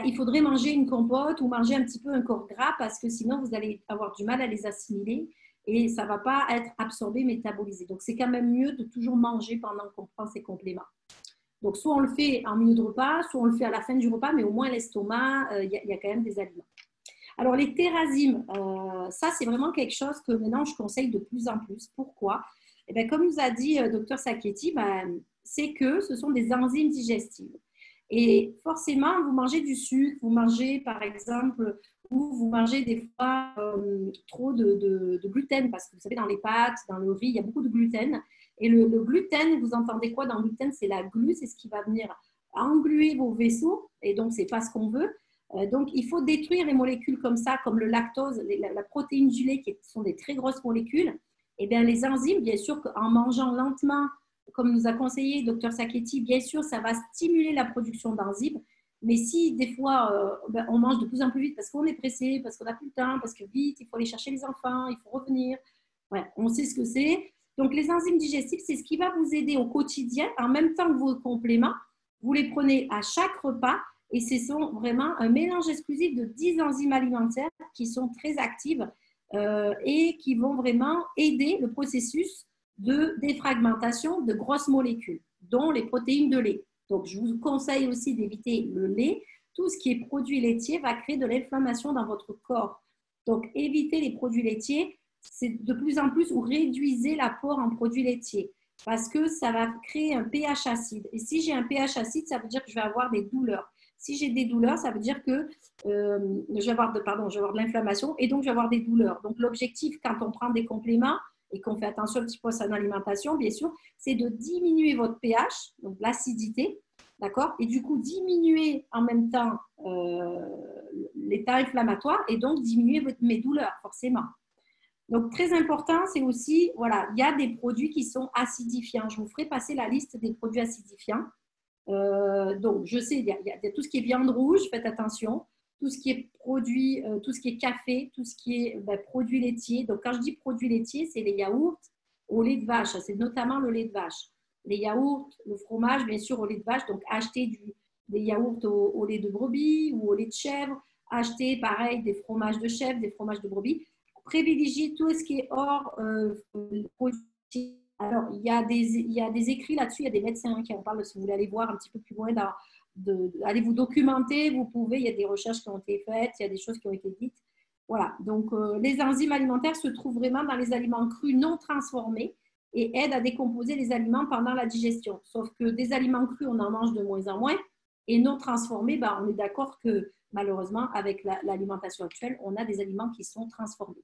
[SPEAKER 1] il faudrait manger une compote ou manger un petit peu un corps gras, parce que sinon, vous allez avoir du mal à les assimiler et ça ne va pas être absorbé, métabolisé. Donc, c'est quand même mieux de toujours manger pendant qu'on prend ces compléments. Donc, soit on le fait en milieu de repas, soit on le fait à la fin du repas, mais au moins l'estomac, il y a quand même des aliments. Alors, les thérasimes, ça, c'est vraiment quelque chose que maintenant, je conseille de plus en plus. Pourquoi? Eh bien, comme nous a dit Dr Sacchetti, c'est que ce sont des enzymes digestives. Et forcément, vous mangez du sucre, vous mangez, par exemple, ou vous mangez des fois trop de gluten, parce que vous savez, dans les pâtes, dans le riz, il y a beaucoup de gluten. Et le gluten, vous entendez quoi dans le gluten? C'est la glu, c'est ce qui va venir engluer vos vaisseaux, et donc, ce n'est pas ce qu'on veut. Donc, il faut détruire les molécules comme ça, comme le lactose, la protéine du lait, qui sont des très grosses molécules. Et bien, les enzymes, bien sûr, en mangeant lentement, comme nous a conseillé Dr Sacchetti, bien sûr, ça va stimuler la production d'enzymes. Mais si des fois, on mange de plus en plus vite parce qu'on est pressé, parce qu'on n'a plus le temps, parce que vite, il faut aller chercher les enfants, il faut revenir. Ouais, on sait ce que c'est. Donc, les enzymes digestives, c'est ce qui va vous aider au quotidien, en même temps que vos compléments. Vous les prenez à chaque repas et ce sont vraiment un mélange exclusif de 10 enzymes alimentaires qui sont très actives et qui vont vraiment aider le processus de défragmentation de grosses molécules, dont les protéines de lait. Donc, je vous conseille aussi d'éviter le lait. Tout ce qui est produit laitier va créer de l'inflammation dans votre corps. Donc, évitez les produits laitiers. C'est de plus en plus, ou réduisez l'apport en produits laitiers parce que ça va créer un pH acide. Et si j'ai un pH acide, ça veut dire que je vais avoir des douleurs. Si j'ai des douleurs, ça veut dire que je vais avoir de l'inflammation et donc je vais avoir des douleurs. Donc, l'objectif, quand on prend des compléments et qu'on fait attention un petit peu à son alimentation, bien sûr, c'est de diminuer votre pH, donc l'acidité, d'accord? Et du coup, diminuer en même temps l'état inflammatoire et donc diminuer mes douleurs, forcément. Donc, très important, c'est aussi, voilà, il y a des produits qui sont acidifiants. Je vous ferai passer la liste des produits acidifiants. Donc, je sais, il y a tout ce qui est viande rouge, faites attention. Tout ce qui est produit, tout ce qui est café, tout ce qui est produits laitiers. Donc, quand je dis produits laitiers, c'est les yaourts au lait de vache. C'est notamment le lait de vache. Les yaourts, le fromage, bien sûr, au lait de vache. Donc, achetez des yaourts au lait de brebis ou au lait de chèvre. Achetez, pareil, des fromages de chèvre, des fromages de brebis. Privilégiez tout ce qui est hors produits. Alors, il y a des écrits là-dessus, il y a des médecins qui en parlent. Si vous voulez aller voir un petit peu plus loin, allez vous documenter, vous pouvez, il y a des recherches qui ont été faites, il y a des choses qui ont été dites. Voilà, donc les enzymes alimentaires se trouvent vraiment dans les aliments crus non transformés et aident à décomposer les aliments pendant la digestion. Sauf que des aliments crus, on en mange de moins en moins et non transformés, on est d'accord que malheureusement, avec l'alimentation actuelle, on a des aliments qui sont transformés.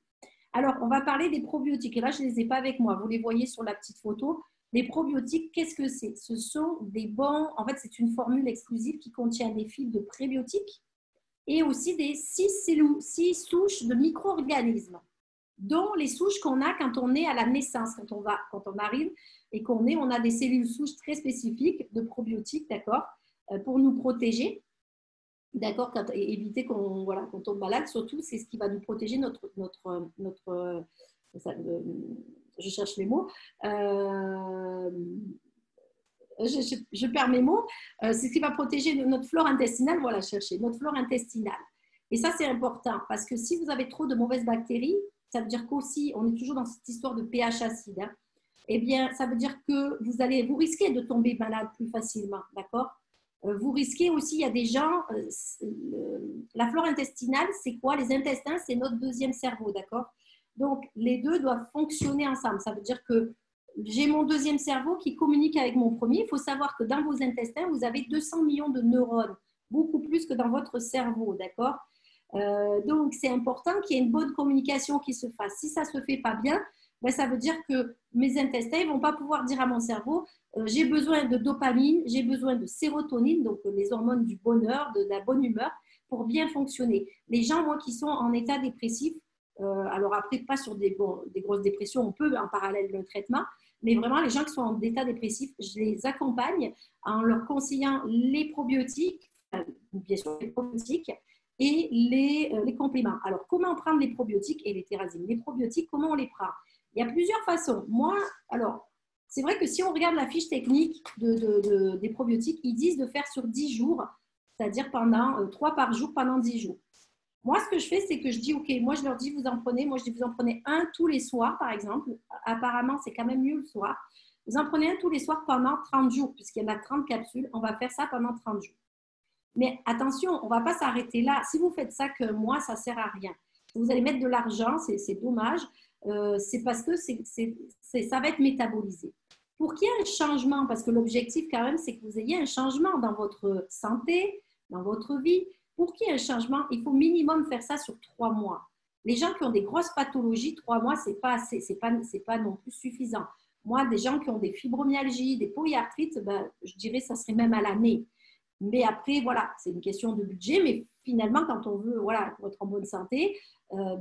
[SPEAKER 1] Alors, on va parler des probiotiques. Et là, je ne les ai pas avec moi. Vous les voyez sur la petite photo. Les probiotiques, qu'est-ce que c'est? Ce sont des bons… En fait, c'est une formule exclusive qui contient des fibres de prébiotiques et aussi des 6 souches de micro-organismes, dont les souches qu'on a quand on est à la naissance, quand on arrive et on a des cellules souches très spécifiques de probiotiques, d'accord, pour nous protéger. D'accord, éviter qu'on tombe malade, surtout, c'est ce qui va nous protéger je cherche les mots, je perds mes mots, c'est ce qui va protéger notre flore intestinale, voilà, chercher notre flore intestinale. Et ça, c'est important, parce que si vous avez trop de mauvaises bactéries, ça veut dire qu'aussi, on est toujours dans cette histoire de pH acide, hein, eh bien, ça veut dire que vous risquez de tomber malade plus facilement, d'accord? Vous risquez aussi, il y a des gens, la flore intestinale, c'est quoi? Les intestins, c'est notre deuxième cerveau, d'accord? Donc, les deux doivent fonctionner ensemble. Ça veut dire que j'ai mon deuxième cerveau qui communique avec mon premier. Il faut savoir que dans vos intestins, vous avez 200 millions de neurones, beaucoup plus que dans votre cerveau, d'accord? Donc, c'est important qu'il y ait une bonne communication qui se fasse. Si ça ne se fait pas bien, ça veut dire que mes intestins ne vont pas pouvoir dire à mon cerveau j'ai besoin de dopamine, j'ai besoin de sérotonine, donc les hormones du bonheur, de la bonne humeur, pour bien fonctionner. Les gens, moi, qui sont en état dépressif, alors après, pas sur des grosses dépressions, on peut en parallèle le traitement, mais vraiment, les gens qui sont en état dépressif, je les accompagne en leur conseillant les probiotiques, bien sûr les probiotiques, et les compléments. Alors, comment prendre les probiotiques et les thérazines? Les probiotiques, comment on les prend? Il y a plusieurs façons. Moi, alors, c'est vrai que si on regarde la fiche technique des probiotiques, ils disent de faire sur 10 jours, c'est-à-dire 3 par jour pendant 10 jours. Moi, ce que je fais, c'est que je dis, OK, moi, je leur dis, vous en prenez un tous les soirs, par exemple. Apparemment, c'est quand même mieux le soir. Vous en prenez un tous les soirs pendant 30 jours, puisqu'il y en a 30 capsules. On va faire ça pendant 30 jours. Mais attention, on ne va pas s'arrêter là. Si vous faites ça que moi, ça ne sert à rien. Vous allez mettre de l'argent, c'est dommage. C'est parce que ça va être métabolisé. Pour qu'il y ait un changement, parce que l'objectif quand même, c'est que vous ayez un changement dans votre santé, dans votre vie. Pour qu'il y ait un changement, il faut minimum faire ça sur 3 mois. Les gens qui ont des grosses pathologies, 3 mois, ce n'est pas assez, c'est pas non plus suffisant. Moi, des gens qui ont des fibromyalgies, des polyarthrites, je dirais que ça serait même à l'année. Mais après, voilà, c'est une question de budget. Mais finalement, quand on veut être en bonne santé,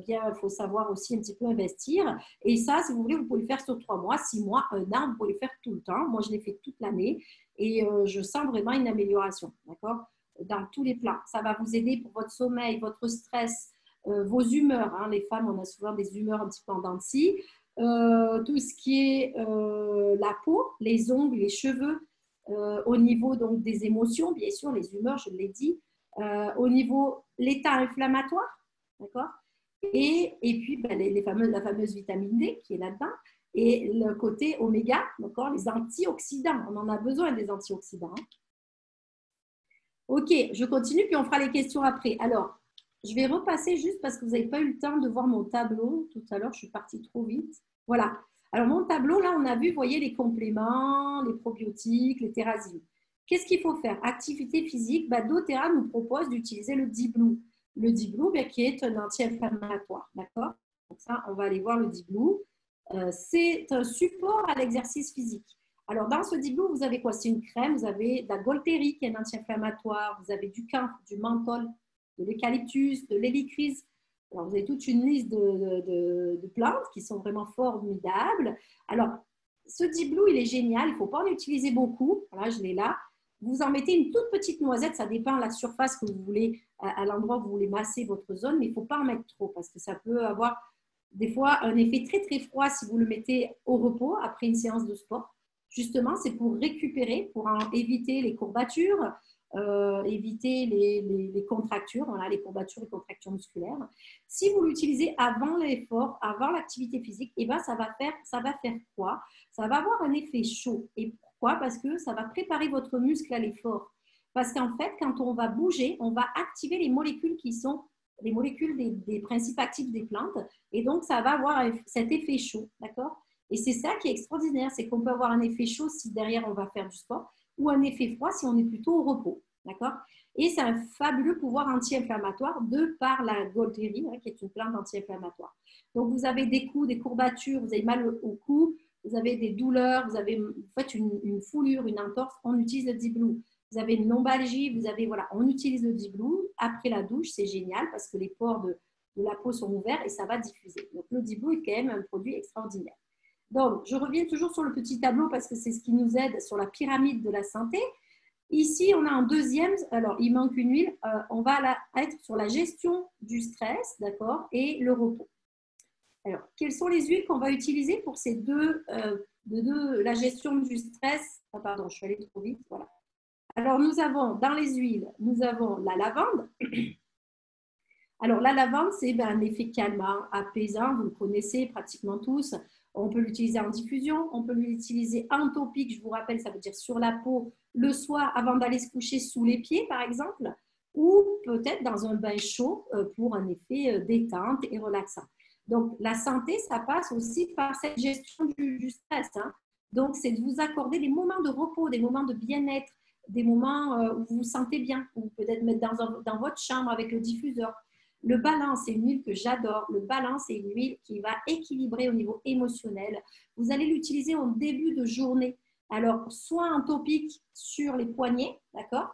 [SPEAKER 1] bien, il faut savoir aussi un petit peu investir. Et ça, si vous voulez, vous pouvez le faire sur 3 mois, 6 mois, 1 an, vous pouvez le faire tout le temps. Moi, je l'ai fait toute l'année et je sens vraiment une amélioration, d'accord? Dans tous les plans. Ça va vous aider pour votre sommeil, votre stress, vos humeurs. Hein. Les femmes, on a souvent des humeurs un petit peu en dents de scie. tout ce qui est la peau, les ongles, les cheveux, au niveau donc, des émotions, bien sûr, les humeurs, je l'ai dit, au niveau l'état inflammatoire, d'accord, et puis ben, la fameuse vitamine D qui est là-dedans, et le côté oméga, d'accord, les antioxydants, on en a besoin des antioxydants. Hein. Ok, je continue, puis on fera les questions après. Alors, je vais repasser juste parce que vous n'avez pas eu le temps de voir mon tableau. Tout à l'heure, je suis partie trop vite. Voilà. Alors, mon tableau, là, on a vu, vous voyez, les compléments, les probiotiques, les thérasines. Qu'est-ce qu'il faut faire? Activité physique, bah, doTERRA nous propose d'utiliser le D-Blue. Le D-Blue, bah, qui est un anti-inflammatoire. D'accord? Donc ça, on va aller voir le D-Blue. C'est un support à l'exercice physique. Alors, dans ce D-Blue, vous avez quoi? C'est une crème. Vous avez de la Golteri, qui est un anti-inflammatoire. Vous avez du camphre, du menthol, de l'eucalyptus, de l'hélicryse. Alors, vous avez toute une liste de plantes qui sont vraiment formidables. Alors, ce D-Blue, il est génial. Il ne faut pas en utiliser beaucoup. Voilà, je l'ai là. Vous en mettez une toute petite noisette. Ça dépend de la surface que vous voulez, à l'endroit où vous voulez masser votre zone. Mais il ne faut pas en mettre trop parce que ça peut avoir des fois un effet très, très froid si vous le mettez au repos après une séance de sport. Justement, c'est pour récupérer, pour éviter les courbatures, éviter les contractures, voilà, les courbatures et contractures musculaires. Si vous l'utilisez avant l'effort, avant l'activité physique, eh ben, ça va faire quoi? Ça va avoir un effet chaud. Et pourquoi? Parce que ça va préparer votre muscle à l'effort. Parce qu'en fait, quand on va bouger, on va activer les molécules qui sont les molécules des principes actifs des plantes. Et donc, ça va avoir cet effet chaud, d'accord? Et c'est ça qui est extraordinaire, c'est qu'on peut avoir un effet chaud si derrière on va faire du sport ou un effet froid si on est plutôt au repos. D'accord? Et c'est un fabuleux pouvoir anti-inflammatoire de par la Golteri, hein, qui est une plante anti-inflammatoire. Donc, vous avez des coups, des courbatures, vous avez mal au cou, vous avez des douleurs, vous avez en fait une foulure, une entorse, on utilise le D-Blue. Vous avez une lombalgie, vous avez, voilà, on utilise le D-Blue. Après la douche, c'est génial parce que les pores de la peau sont ouverts et ça va diffuser. Donc, le D-Blue est quand même un produit extraordinaire. Donc, je reviens toujours sur le petit tableau parce que c'est ce qui nous aide sur la pyramide de la santé. Ici, on a un deuxième, alors il manque une huile, on va être sur la gestion du stress, d'accord, et le repos. Alors, quelles sont les huiles qu'on va utiliser pour ces deux, la gestion du stress? Ah, pardon, je suis allée trop vite, voilà. Alors, nous avons, dans les huiles, nous avons la lavande. Alors, la lavande, c'est un effet calmant, apaisant, vous le connaissez pratiquement tous. On peut l'utiliser en diffusion, on peut l'utiliser en topique, je vous rappelle, ça veut dire sur la peau, le soir avant d'aller se coucher sous les pieds, par exemple, ou peut-être dans un bain chaud pour un effet détente et relaxant. Donc, la santé, ça passe aussi par cette gestion du stress. Hein. Donc, c'est de vous accorder des moments de repos, des moments de bien-être, des moments où vous vous sentez bien, ou peut-être mettre dans votre chambre avec le diffuseur. Le balain, c'est une huile que j'adore. Le balain, c'est une huile qui va équilibrer au niveau émotionnel. Vous allez l'utiliser en début de journée. Alors, soit un topique sur les poignets, d'accord?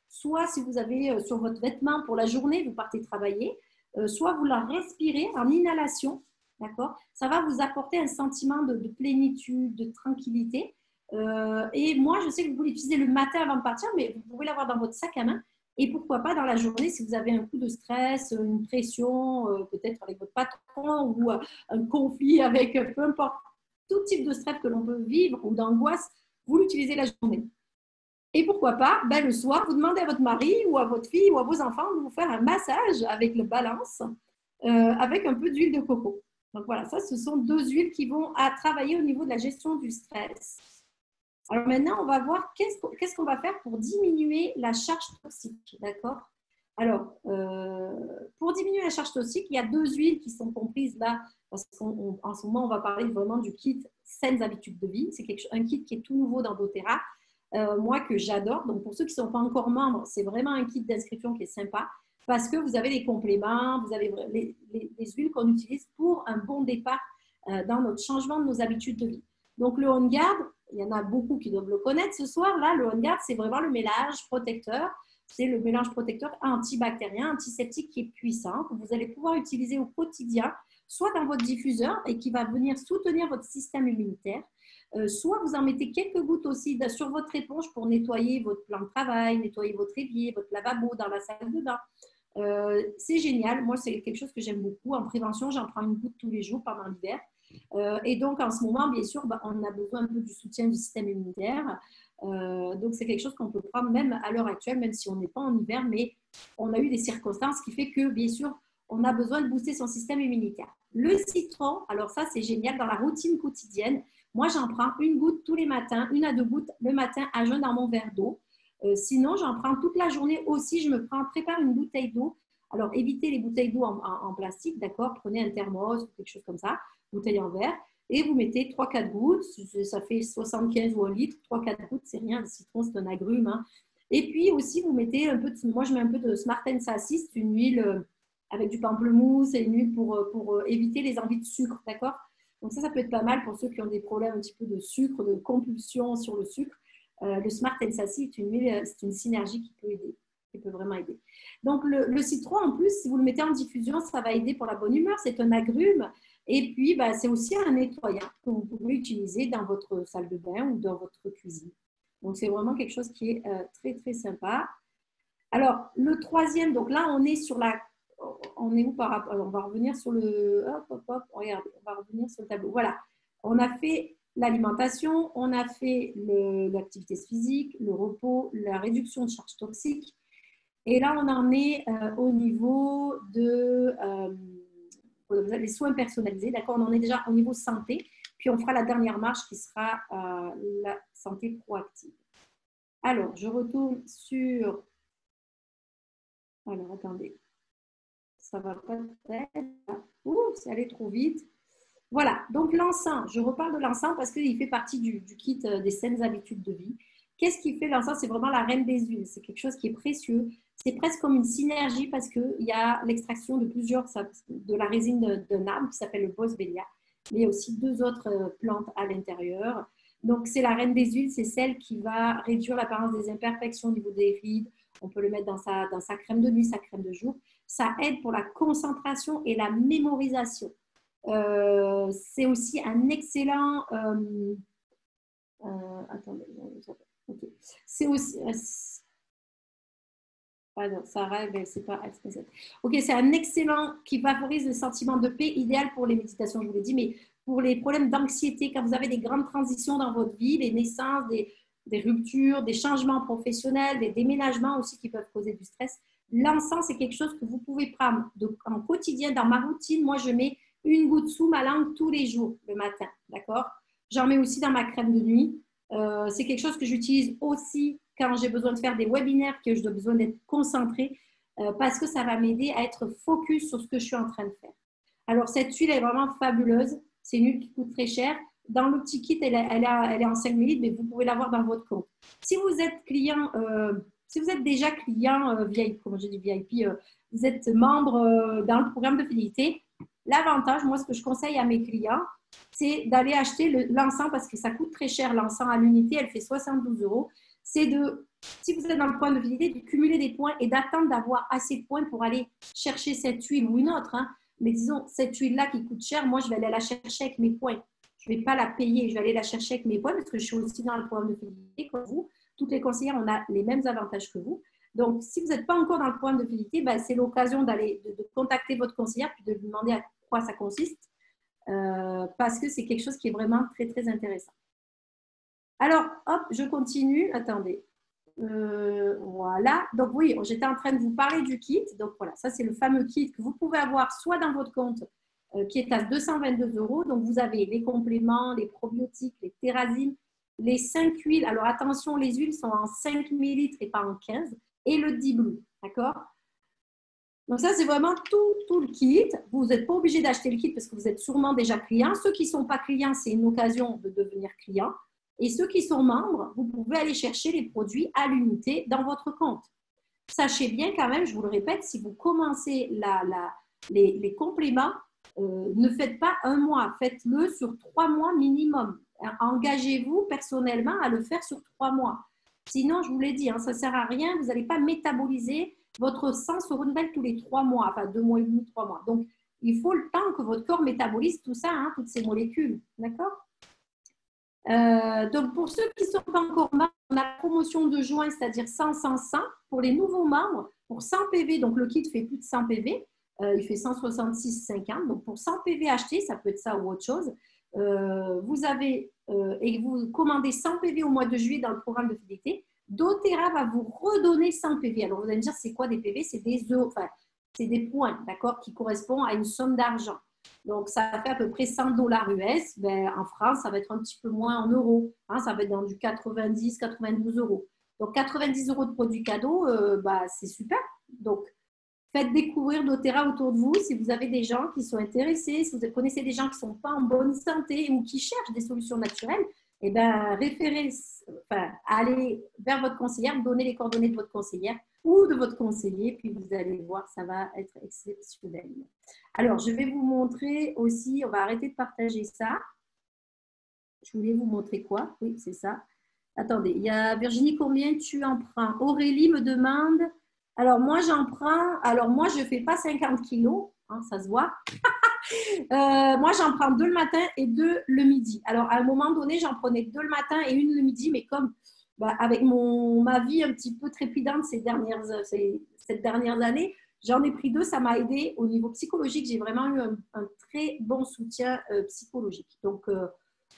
[SPEAKER 1] Soit si vous avez sur votre vêtement pour la journée, vous partez travailler, soit vous la respirez en inhalation, d'accord? Ça va vous apporter un sentiment de plénitude, de tranquillité. Et moi, je sais que vous pouvez l'utiliser le matin avant de partir, mais vous pouvez l'avoir dans votre sac à main. Et pourquoi pas dans la journée, si vous avez un coup de stress, une pression, peut-être avec votre patron ou un conflit avec peu importe, tout type de stress que l'on peut vivre ou d'angoisse, vous l'utilisez la journée. Et pourquoi pas, le soir, vous demandez à votre mari ou à votre fille ou à vos enfants de vous faire un massage avec le balance, avec un peu d'huile de coco. Donc voilà, ça, ce sont deux huiles qui vont travailler au niveau de la gestion du stress. Alors maintenant, on va voir qu'est-ce qu'on va faire pour diminuer la charge toxique, d'accord? Alors, pour diminuer la charge toxique, il y a deux huiles qui sont comprises là, parce qu'en ce moment, on va parler vraiment du kit Saines Habitudes de Vie. C'est un kit qui est tout nouveau dans doTERRA, moi que j'adore. Donc, pour ceux qui ne sont pas encore membres, c'est vraiment un kit d'inscription qui est sympa, parce que vous avez les compléments, vous avez les huiles qu'on utilise pour un bon départ dans notre changement de nos habitudes de vie. Donc, le On Guard, il y en a beaucoup qui doivent le connaître ce soir. Là, le On Guard, c'est vraiment le mélange protecteur. C'est le mélange protecteur antibactérien, antiseptique qui est puissant, que vous allez pouvoir utiliser au quotidien, soit dans votre diffuseur et qui va venir soutenir votre système immunitaire, soit vous en mettez quelques gouttes aussi sur votre éponge pour nettoyer votre plan de travail, nettoyer votre évier, votre lavabo dans la salle de bain. C'est génial. Moi, c'est quelque chose que j'aime beaucoup. En prévention, j'en prends une goutte tous les jours pendant l'hiver. Et donc, en ce moment, bien sûr, on a besoin un peu du soutien du système immunitaire. Donc, c'est quelque chose qu'on peut prendre même à l'heure actuelle, même si on n'est pas en hiver, mais on a eu des circonstances qui fait que, bien sûr, on a besoin de booster son système immunitaire. Le citron, alors ça, c'est génial dans la routine quotidienne. Moi, j'en prends une goutte tous les matins, 1 à 2 gouttes le matin à jeun dans mon verre d'eau. Sinon, j'en prends toute la journée aussi. Je me prépare une bouteille d'eau. Alors, évitez les bouteilles d'eau en plastique, d'accord? Prenez un thermos ou quelque chose comme ça, bouteille en verre, et vous mettez 3-4 gouttes. Ça fait 75 ou 1 litre. 3-4 gouttes, c'est rien. Le citron, c'est un agrume. Hein. Et puis aussi, vous mettez un peu moi, je mets un peu de Smart & Sassy, c'est une huile avec du pamplemousse et une huile pour éviter les envies de sucre, d'accord? Donc ça peut être pas mal pour ceux qui ont des problèmes un petit peu de sucre, de compulsion sur le sucre. Le Smart & Sassy c'est une synergie qui peut aider, qui peut vraiment aider. Donc le citron, en plus, si vous le mettez en diffusion, ça va aider pour la bonne humeur. C'est un agrume. Et puis, c'est aussi un nettoyant que vous pouvez utiliser dans votre salle de bain ou dans votre cuisine. Donc, c'est vraiment quelque chose qui est très, très sympa. Alors, le troisième, donc là, on est sur la... On est où par rapport? On va revenir sur le... Regardez, on va revenir sur le tableau. Voilà, on a fait l'alimentation, on a fait l'activité physique, le repos, la réduction de charges toxiques. Et là, on en est au niveau de les soins personnalisés. D'accord, on en est déjà au niveau santé. Puis, on fera la dernière marche qui sera la santé proactive. Alors, je retourne sur... Alors, attendez. Ça va pas être... Ouh, c'est allé trop vite. Voilà, donc l'encens. Je reparle de l'encens parce qu'il fait partie du kit des saines habitudes de vie. Qu'est-ce qui fait l'encens? C'est vraiment la reine des huiles. C'est quelque chose qui est précieux. C'est presque comme une synergie parce qu'il y a l'extraction de la résine d'un arbre qui s'appelle le boswellia, mais il y a aussi 2 autres plantes à l'intérieur. Donc, c'est la reine des huiles. C'est celle qui va réduire l'apparence des imperfections au niveau des rides. On peut le mettre dans sa crème de nuit, sa crème de jour. Ça aide pour la concentration et la mémorisation. C'est aussi un excellent... attendez, okay. C'est aussi... pardon, ça rêve, c'est pas... Ok, c'est un excellent qui favorise le sentiment de paix, idéal pour les méditations, je vous l'ai dit, mais pour les problèmes d'anxiété, quand vous avez des grandes transitions dans votre vie, des naissances, des ruptures, des changements professionnels, des déménagements aussi qui peuvent causer du stress. L'encens, c'est quelque chose que vous pouvez prendre en quotidien. Dans ma routine, moi, je mets 1 goutte sous ma langue tous les jours, le matin, d'accord? J'en mets aussi dans ma crème de nuit. C'est quelque chose que j'utilise aussi quand j'ai besoin de faire des webinaires, que j'ai besoin d'être concentrée, parce que ça va m'aider à être focus sur ce que je suis en train de faire. Alors, cette huile est vraiment fabuleuse. C'est une huile qui coûte très cher. Dans le petit kit, elle est en 5 ml, mais vous pouvez l'avoir dans votre compte. Si vous êtes client, si vous êtes déjà client VIP, comme je dis VIP, vous êtes membre dans le programme de fidélité, l'avantage, moi, ce que je conseille à mes clients, c'est d'aller acheter l'encens parce que ça coûte très cher. L'encens à l'unité, elle fait 72 €. C'est si vous êtes dans le programme de fidélité, de cumuler des points et d'attendre d'avoir assez de points pour aller chercher cette huile ou une autre. Hein. Mais disons, cette huile-là qui coûte cher, moi, je vais aller la chercher avec mes points. Je ne vais pas la payer, je vais aller la chercher avec mes points parce que je suis aussi dans le programme de fidélité comme vous. Toutes les conseillères, on a les mêmes avantages que vous. Donc, si vous n'êtes pas encore dans le programme de fidélité, c'est l'occasion de contacter votre conseillère puis de lui demander à quoi ça consiste parce que c'est quelque chose qui est vraiment très, très intéressant. Alors, hop, je continue. Attendez. Voilà. Donc, oui, j'étais en train de vous parler du kit. Donc, voilà, ça, c'est le fameux kit que vous pouvez avoir soit dans votre compte qui est à 222 €. Donc, vous avez les compléments, les probiotiques, les thérazines, les 5 huiles. Alors, attention, les huiles sont en 5 ml et pas en 15. Et le D-Blue, d'accord? Donc, ça, c'est vraiment tout le kit. Vous n'êtes pas obligé d'acheter le kit parce que vous êtes sûrement déjà client. Ceux qui ne sont pas clients, c'est une occasion de devenir client. Et ceux qui sont membres, vous pouvez aller chercher les produits à l'unité dans votre compte. Sachez bien quand même, je vous le répète, si vous commencez les compléments, ne faites pas 1 mois, faites-le sur 3 mois minimum. Engagez-vous personnellement à le faire sur 3 mois. Sinon, je vous l'ai dit, hein, ça ne sert à rien, vous n'allez pas métaboliser. Votre sang se renouvelle tous les 3 mois, enfin 2 mois et demi, 3 mois. Donc, il faut le temps que votre corps métabolise tout ça, hein, toutes ces molécules. D'accord? Donc, pour ceux qui ne sont pas encore membres, on a la promotion de juin, c'est-à-dire 100, 100, 100. Pour les nouveaux membres, pour 100 PV, donc le kit fait plus de 100 PV. Il fait 166,50. Donc, pour 100 PV achetés, ça peut être ça ou autre chose, et vous commandez 100 PV au mois de juillet dans le programme de fidélité, doTERRA va vous redonner 100 PV. Alors, vous allez me dire, c'est quoi des PV? C'est des points, d'accord, qui correspondent à une somme d'argent. Donc, ça fait à peu près 100 dollars US. Ben, en France, ça va être un petit peu moins en euros. Hein, ça va être dans du 90, 92 euros. Donc, 90 euros de produits cadeaux, c'est super. Donc, faites découvrir doTERRA autour de vous. Si vous avez des gens qui sont intéressés, si vous connaissez des gens qui ne sont pas en bonne santé ou qui cherchent des solutions naturelles, eh bien, allez vers votre conseillère, donnez les coordonnées de votre conseillère ou de votre conseiller, puis vous allez voir, ça va être exceptionnel. Alors, je vais vous montrer aussi, on va arrêter de partager ça. Je voulais vous montrer quoi? Oui, c'est ça. Attendez, il y a Virginie, combien tu en prends? Aurélie me demande, alors moi je ne fais pas 50 kilos, hein, ça se voit. Moi, j'en prends 2 le matin et 2 le midi. Alors, à un moment donné, j'en prenais 2 le matin et 1 le midi, mais comme avec ma vie un petit peu trépidante cette dernières années, j'en ai pris 2, ça m'a aidé au niveau psychologique. J'ai vraiment eu un très bon soutien psychologique. Donc,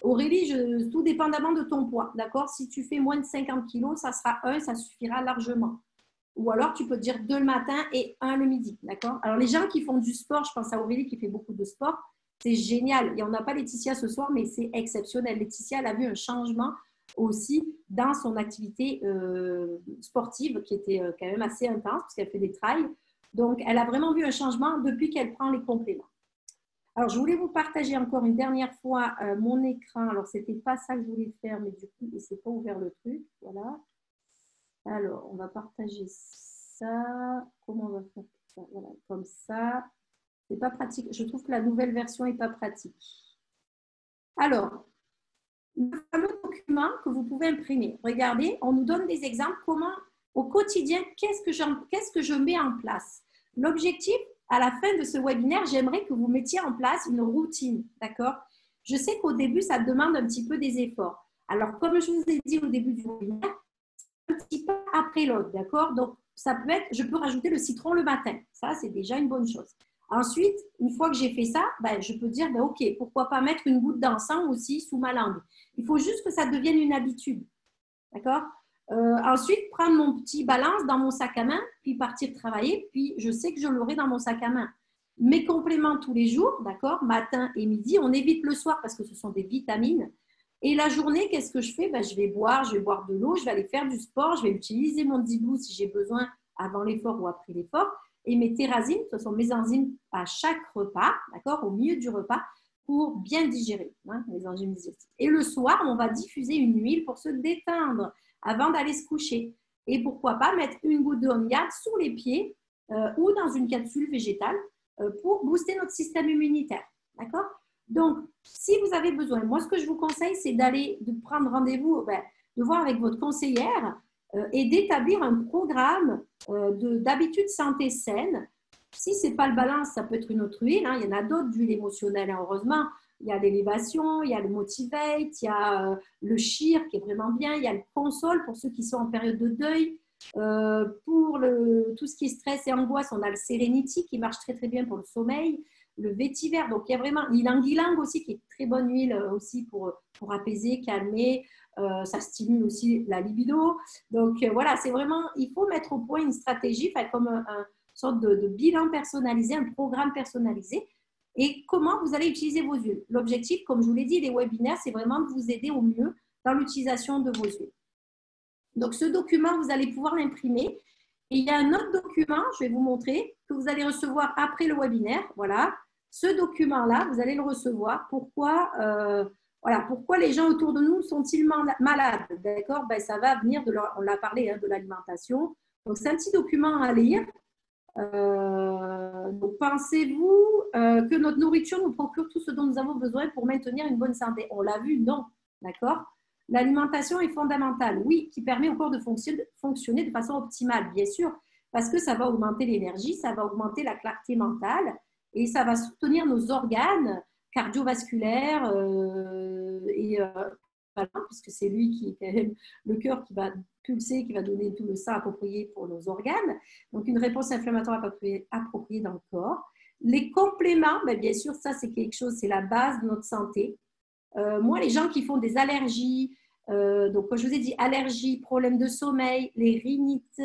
[SPEAKER 1] Aurélie, tout dépendamment de ton poids, d'accord? Si tu fais moins de 50 kilos, ça sera 1, ça suffira largement. Ou alors, tu peux dire 2 le matin et 1 le midi, d'accord? Alors, les gens qui font du sport, je pense à Aurélie qui fait beaucoup de sport, c'est génial. Il n'y en a pas Laetitia ce soir, mais c'est exceptionnel. Laetitia, elle a vu un changement aussi dans son activité sportive qui était quand même assez intense parce qu'elle fait des trails. Donc, elle a vraiment vu un changement depuis qu'elle prend les compléments. Alors, je voulais vous partager encore une dernière fois mon écran. Alors, ce n'était pas ça que je voulais faire, mais du coup, il ne s'est pas ouvert le truc. Voilà. Alors, on va partager ça. Comment on va faire ça? Voilà, comme ça. C'est pas pratique. Je trouve que la nouvelle version n'est pas pratique. Alors, le fameux document que vous pouvez imprimer. Regardez, on nous donne des exemples. Comment, au quotidien, qu'est-ce que je mets en place? L'objectif, à la fin de ce webinaire, j'aimerais que vous mettiez en place une routine. D'accord? Je sais qu'au début, ça demande un petit peu des efforts. Alors, comme je vous ai dit au début du webinaire, un petit pas après l'autre, d'accord? Donc, ça peut être, je peux rajouter le citron le matin. Ça, c'est déjà une bonne chose. Ensuite, une fois que j'ai fait ça, je peux dire, OK, pourquoi pas mettre une goutte d'encens aussi sous ma langue. Il faut juste que ça devienne une habitude, d'accord? Ensuite, prendre mon petit balance dans mon sac à main, puis partir travailler, puis je sais que je l'aurai dans mon sac à main. Mes compléments tous les jours, d'accord? Matin et midi, on évite le soir parce que ce sont des vitamines. Et la journée, qu'est-ce que je fais? Je vais boire de l'eau, je vais aller faire du sport, je vais utiliser mon Dibou si j'ai besoin avant l'effort ou après l'effort. Et mes Terrazine, ce sont mes enzymes à chaque repas, d'accord, au milieu du repas, pour bien digérer, hein, les enzymes digestifs. Et le soir, on va diffuser une huile pour se détendre avant d'aller se coucher. Et pourquoi pas mettre une goutte de Omniade sous les pieds ou dans une capsule végétale pour booster notre système immunitaire, d'accord? Donc, si vous avez besoin, moi, ce que je vous conseille, c'est de prendre rendez-vous, de voir avec votre conseillère et d'établir un programme d'habitudes santé saine. Si ce n'est pas le balance, ça peut être une autre huile. Hein. Il y en a d'autres d'huiles émotionnelles, hein, heureusement. Il y a l'élévation, il y a le Motivate, il y a le Sheer qui est vraiment bien, il y a le Console pour ceux qui sont en période de deuil. Pour tout ce qui est stress et angoisse, on a le Serenity qui marche très très bien pour le sommeil, le vétiver, donc il y a vraiment l'ilang-ilang aussi qui est très bonne huile aussi pour apaiser, calmer, ça stimule aussi la libido. Donc voilà, c'est vraiment, il faut mettre au point une stratégie, comme une sorte de bilan personnalisé, un programme personnalisé. Et comment vous allez utiliser vos huiles. L'objectif, comme je vous l'ai dit, les webinaires, c'est vraiment de vous aider au mieux dans l'utilisation de vos huiles. Donc, ce document, vous allez pouvoir l'imprimer. Et il y a un autre document, je vais vous montrer, que vous allez recevoir après le webinaire. Voilà, ce document-là, vous allez le recevoir. Pourquoi les gens autour de nous sont-ils malades? D'accord, ça va venir on l'a parlé, hein, de l'alimentation. Donc, c'est un petit document à lire. Donc, pensez-vous que notre nourriture nous procure tout ce dont nous avons besoin pour maintenir une bonne santé? On l'a vu, non. D'accord? L'alimentation est fondamentale, oui, qui permet au corps de fonctionner de façon optimale, bien sûr, parce que ça va augmenter l'énergie, ça va augmenter la clarté mentale et ça va soutenir nos organes cardiovasculaires et puisque c'est lui qui est quand même le cœur qui va pulser, qui va donner tout le sang approprié pour nos organes. Donc, une réponse inflammatoire appropriée dans le corps. Les compléments, ben, bien sûr, ça, c'est quelque chose, c'est la base de notre santé. Moi, les gens qui font des allergies, donc comme je vous ai dit, allergies, problèmes de sommeil, les rhinites,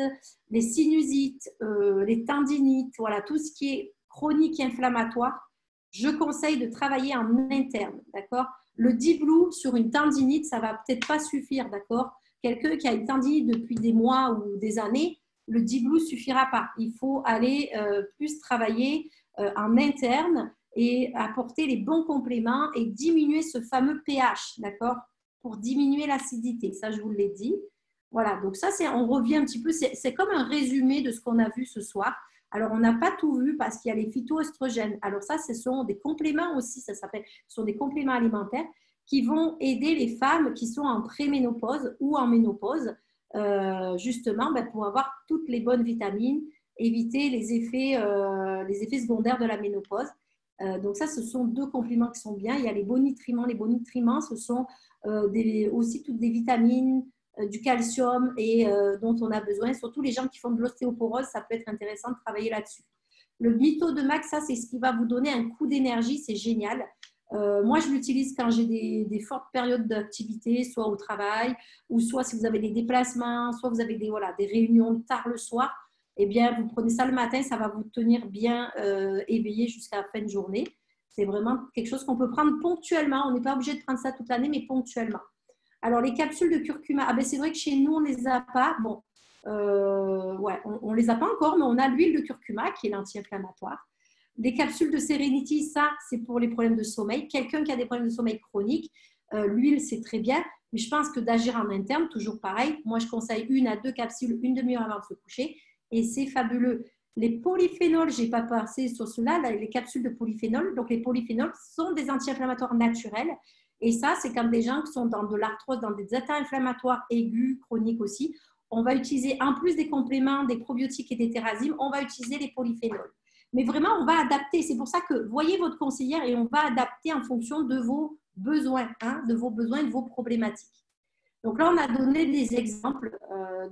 [SPEAKER 1] les sinusites, les tendinites, voilà, tout ce qui est chronique et inflammatoire, je conseille de travailler en interne, d'accord? Le Diblou sur une tendinite, ça ne va peut-être pas suffire, d'accord? Quelqu'un qui a une tendinite depuis des mois ou des années, le Diblou ne suffira pas. Il faut aller plus travailler en interne et apporter les bons compléments et diminuer ce fameux pH, d'accord? Pour diminuer l'acidité. Ça, je vous l'ai dit. Voilà, donc ça, on revient un petit peu, c'est comme un résumé de ce qu'on a vu ce soir. Alors, on n'a pas tout vu parce qu'il y a les phytoestrogènes. Alors ça, ce sont des compléments aussi, ça s'appelle, ce sont des compléments alimentaires qui vont aider les femmes qui sont en préménopause ou en ménopause, justement, ben, pour avoir toutes les bonnes vitamines, éviter les effets secondaires de la ménopause. Donc ça, ce sont deux compléments qui sont bien. Il y a les bonitriments. Les bonitriments, ce sont aussi toutes des vitamines, du calcium et dont on a besoin. Surtout les gens qui font de l'ostéoporose, ça peut être intéressant de travailler là-dessus. Le Mytho de Max, ça, c'est ce qui va vous donner un coup d'énergie. C'est génial. Moi, je l'utilise quand j'ai des fortes périodes d'activité, soit au travail, ou soit si vous avez des déplacements, soit vous avez des réunions tard le soir. Eh bien, vous prenez ça le matin, ça va vous tenir bien éveillé jusqu'à la fin de journée. C'est vraiment quelque chose qu'on peut prendre ponctuellement. On n'est pas obligé de prendre ça toute l'année, mais ponctuellement. Alors, les capsules de curcuma, ben, c'est vrai que chez nous, on ne les a pas. Bon, ouais, on ne les a pas encore, mais on a l'huile de curcuma qui est l'anti-inflammatoire. Les capsules de Serenity, ça, c'est pour les problèmes de sommeil. Quelqu'un qui a des problèmes de sommeil chroniques, l'huile, c'est très bien. Mais je pense que d'agir en interne, toujours pareil. Moi, je conseille 1 à 2 capsules, une demi-heure avant de se coucher. Et c'est fabuleux. Les polyphénols, je n'ai pas passé sur cela, les capsules de polyphénol. Donc, les polyphénols sont des anti-inflammatoires naturels. Et ça, c'est quand des gens qui sont dans de l'arthrose, dans des états inflammatoires aigus, chroniques aussi, on va utiliser, en plus des compléments, des probiotiques et des thérazymes, on va utiliser les polyphénols. Mais vraiment, on va adapter. C'est pour ça que voyez votre conseillère et on va adapter en fonction de vos besoins, de vos besoins et de vos problématiques. Donc là, on a donné des exemples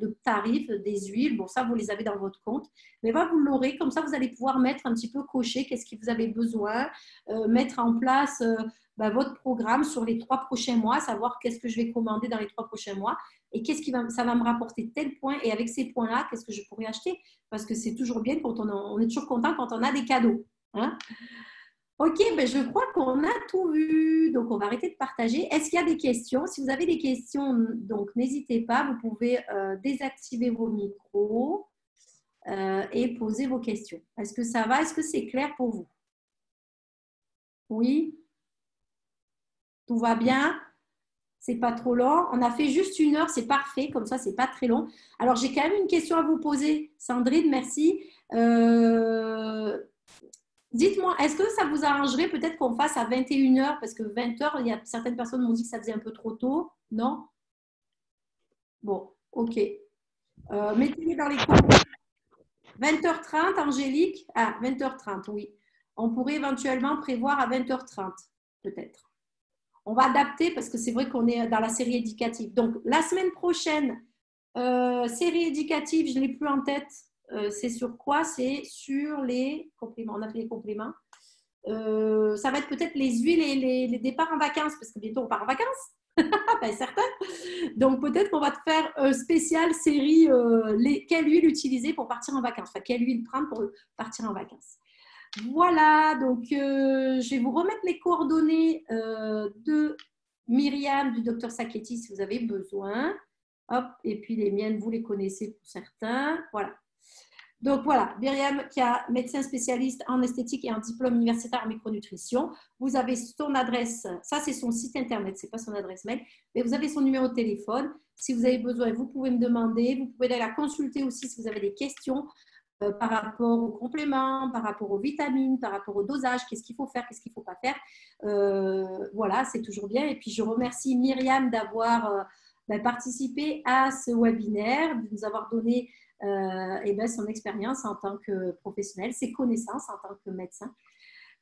[SPEAKER 1] de tarifs, des huiles. Bon, ça, vous les avez dans votre compte. Mais là, vous l'aurez. Comme ça, vous allez pouvoir mettre un petit peu cocher qu'est-ce que vous avez besoin, mettre en place votre programme sur les 3 prochains mois, savoir qu'est-ce que je vais commander dans les 3 prochains mois et ça va me rapporter tel point. Et avec ces points-là, qu'est-ce que je pourrais acheter? Parce que c'est toujours bien quand on est toujours content quand on a des cadeaux. Ok, ben je crois qu'on a tout vu. Donc, on va arrêter de partager. Est-ce qu'il y a des questions? Si vous avez des questions, donc n'hésitez pas. Vous pouvez désactiver vos micros et poser vos questions. Est-ce que ça va? Est-ce que c'est clair pour vous? Oui? Tout va bien? C'est pas trop long. On a fait juste 1 heure, c'est parfait. Comme ça, c'est pas très long. Alors, j'ai quand même une question à vous poser. Sandrine, merci. Dites-moi, est-ce que ça vous arrangerait peut-être qu'on fasse à 21 heures? Parce que 20 heures, il y a certaines personnes qui m'ont dit que ça faisait un peu trop tôt. Non? Bon, ok. Mettez-les dans les commentaires. 20h30, Angélique? Ah, 20h30, oui. On pourrait éventuellement prévoir à 20h30, peut-être. On va adapter parce que c'est vrai qu'on est dans la série éducative. Donc, la semaine prochaine, série éducative, je ne l'ai plus en tête. C'est sur quoi? C'est sur les compléments. On a fait les compléments. Ça va être peut-être les huiles et les départs en vacances, parce que bientôt on part en vacances. Ben, certain. Donc peut-être qu'on va te faire spéciale série quelle huile utiliser pour partir en vacances. Enfin, quelle huile prendre pour partir en vacances. Voilà, donc je vais vous remettre les coordonnées de Myriam, du docteur Sacchetti si vous avez besoin. Hop, et puis les miennes, vous les connaissez pour certains. Voilà. Donc voilà, Myriam qui est médecin spécialiste en esthétique et en diplôme universitaire en micronutrition. Vous avez son adresse, ça c'est son site internet, ce n'est pas son adresse mail, mais vous avez son numéro de téléphone. Si vous avez besoin, vous pouvez me demander, vous pouvez aller la consulter aussi si vous avez des questions par rapport aux compléments, par rapport aux vitamines, par rapport au dosage, qu'est-ce qu'il faut faire, qu'est-ce qu'il ne faut pas faire. Voilà, c'est toujours bien. Et puis je remercie Myriam d'avoir participé à ce webinaire, de nous avoir donné son expérience en tant que professionnel, ses connaissances en tant que médecin.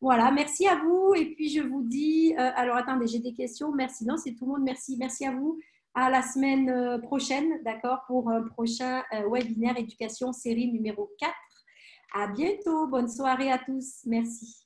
[SPEAKER 1] Voilà, merci à vous. Et puis, je vous dis, alors attendez, j'ai des questions. Merci, non, c'est tout le monde. Merci, merci à vous. À la semaine prochaine, d'accord, pour un prochain webinaire éducation série numéro 4. À bientôt. Bonne soirée à tous. Merci.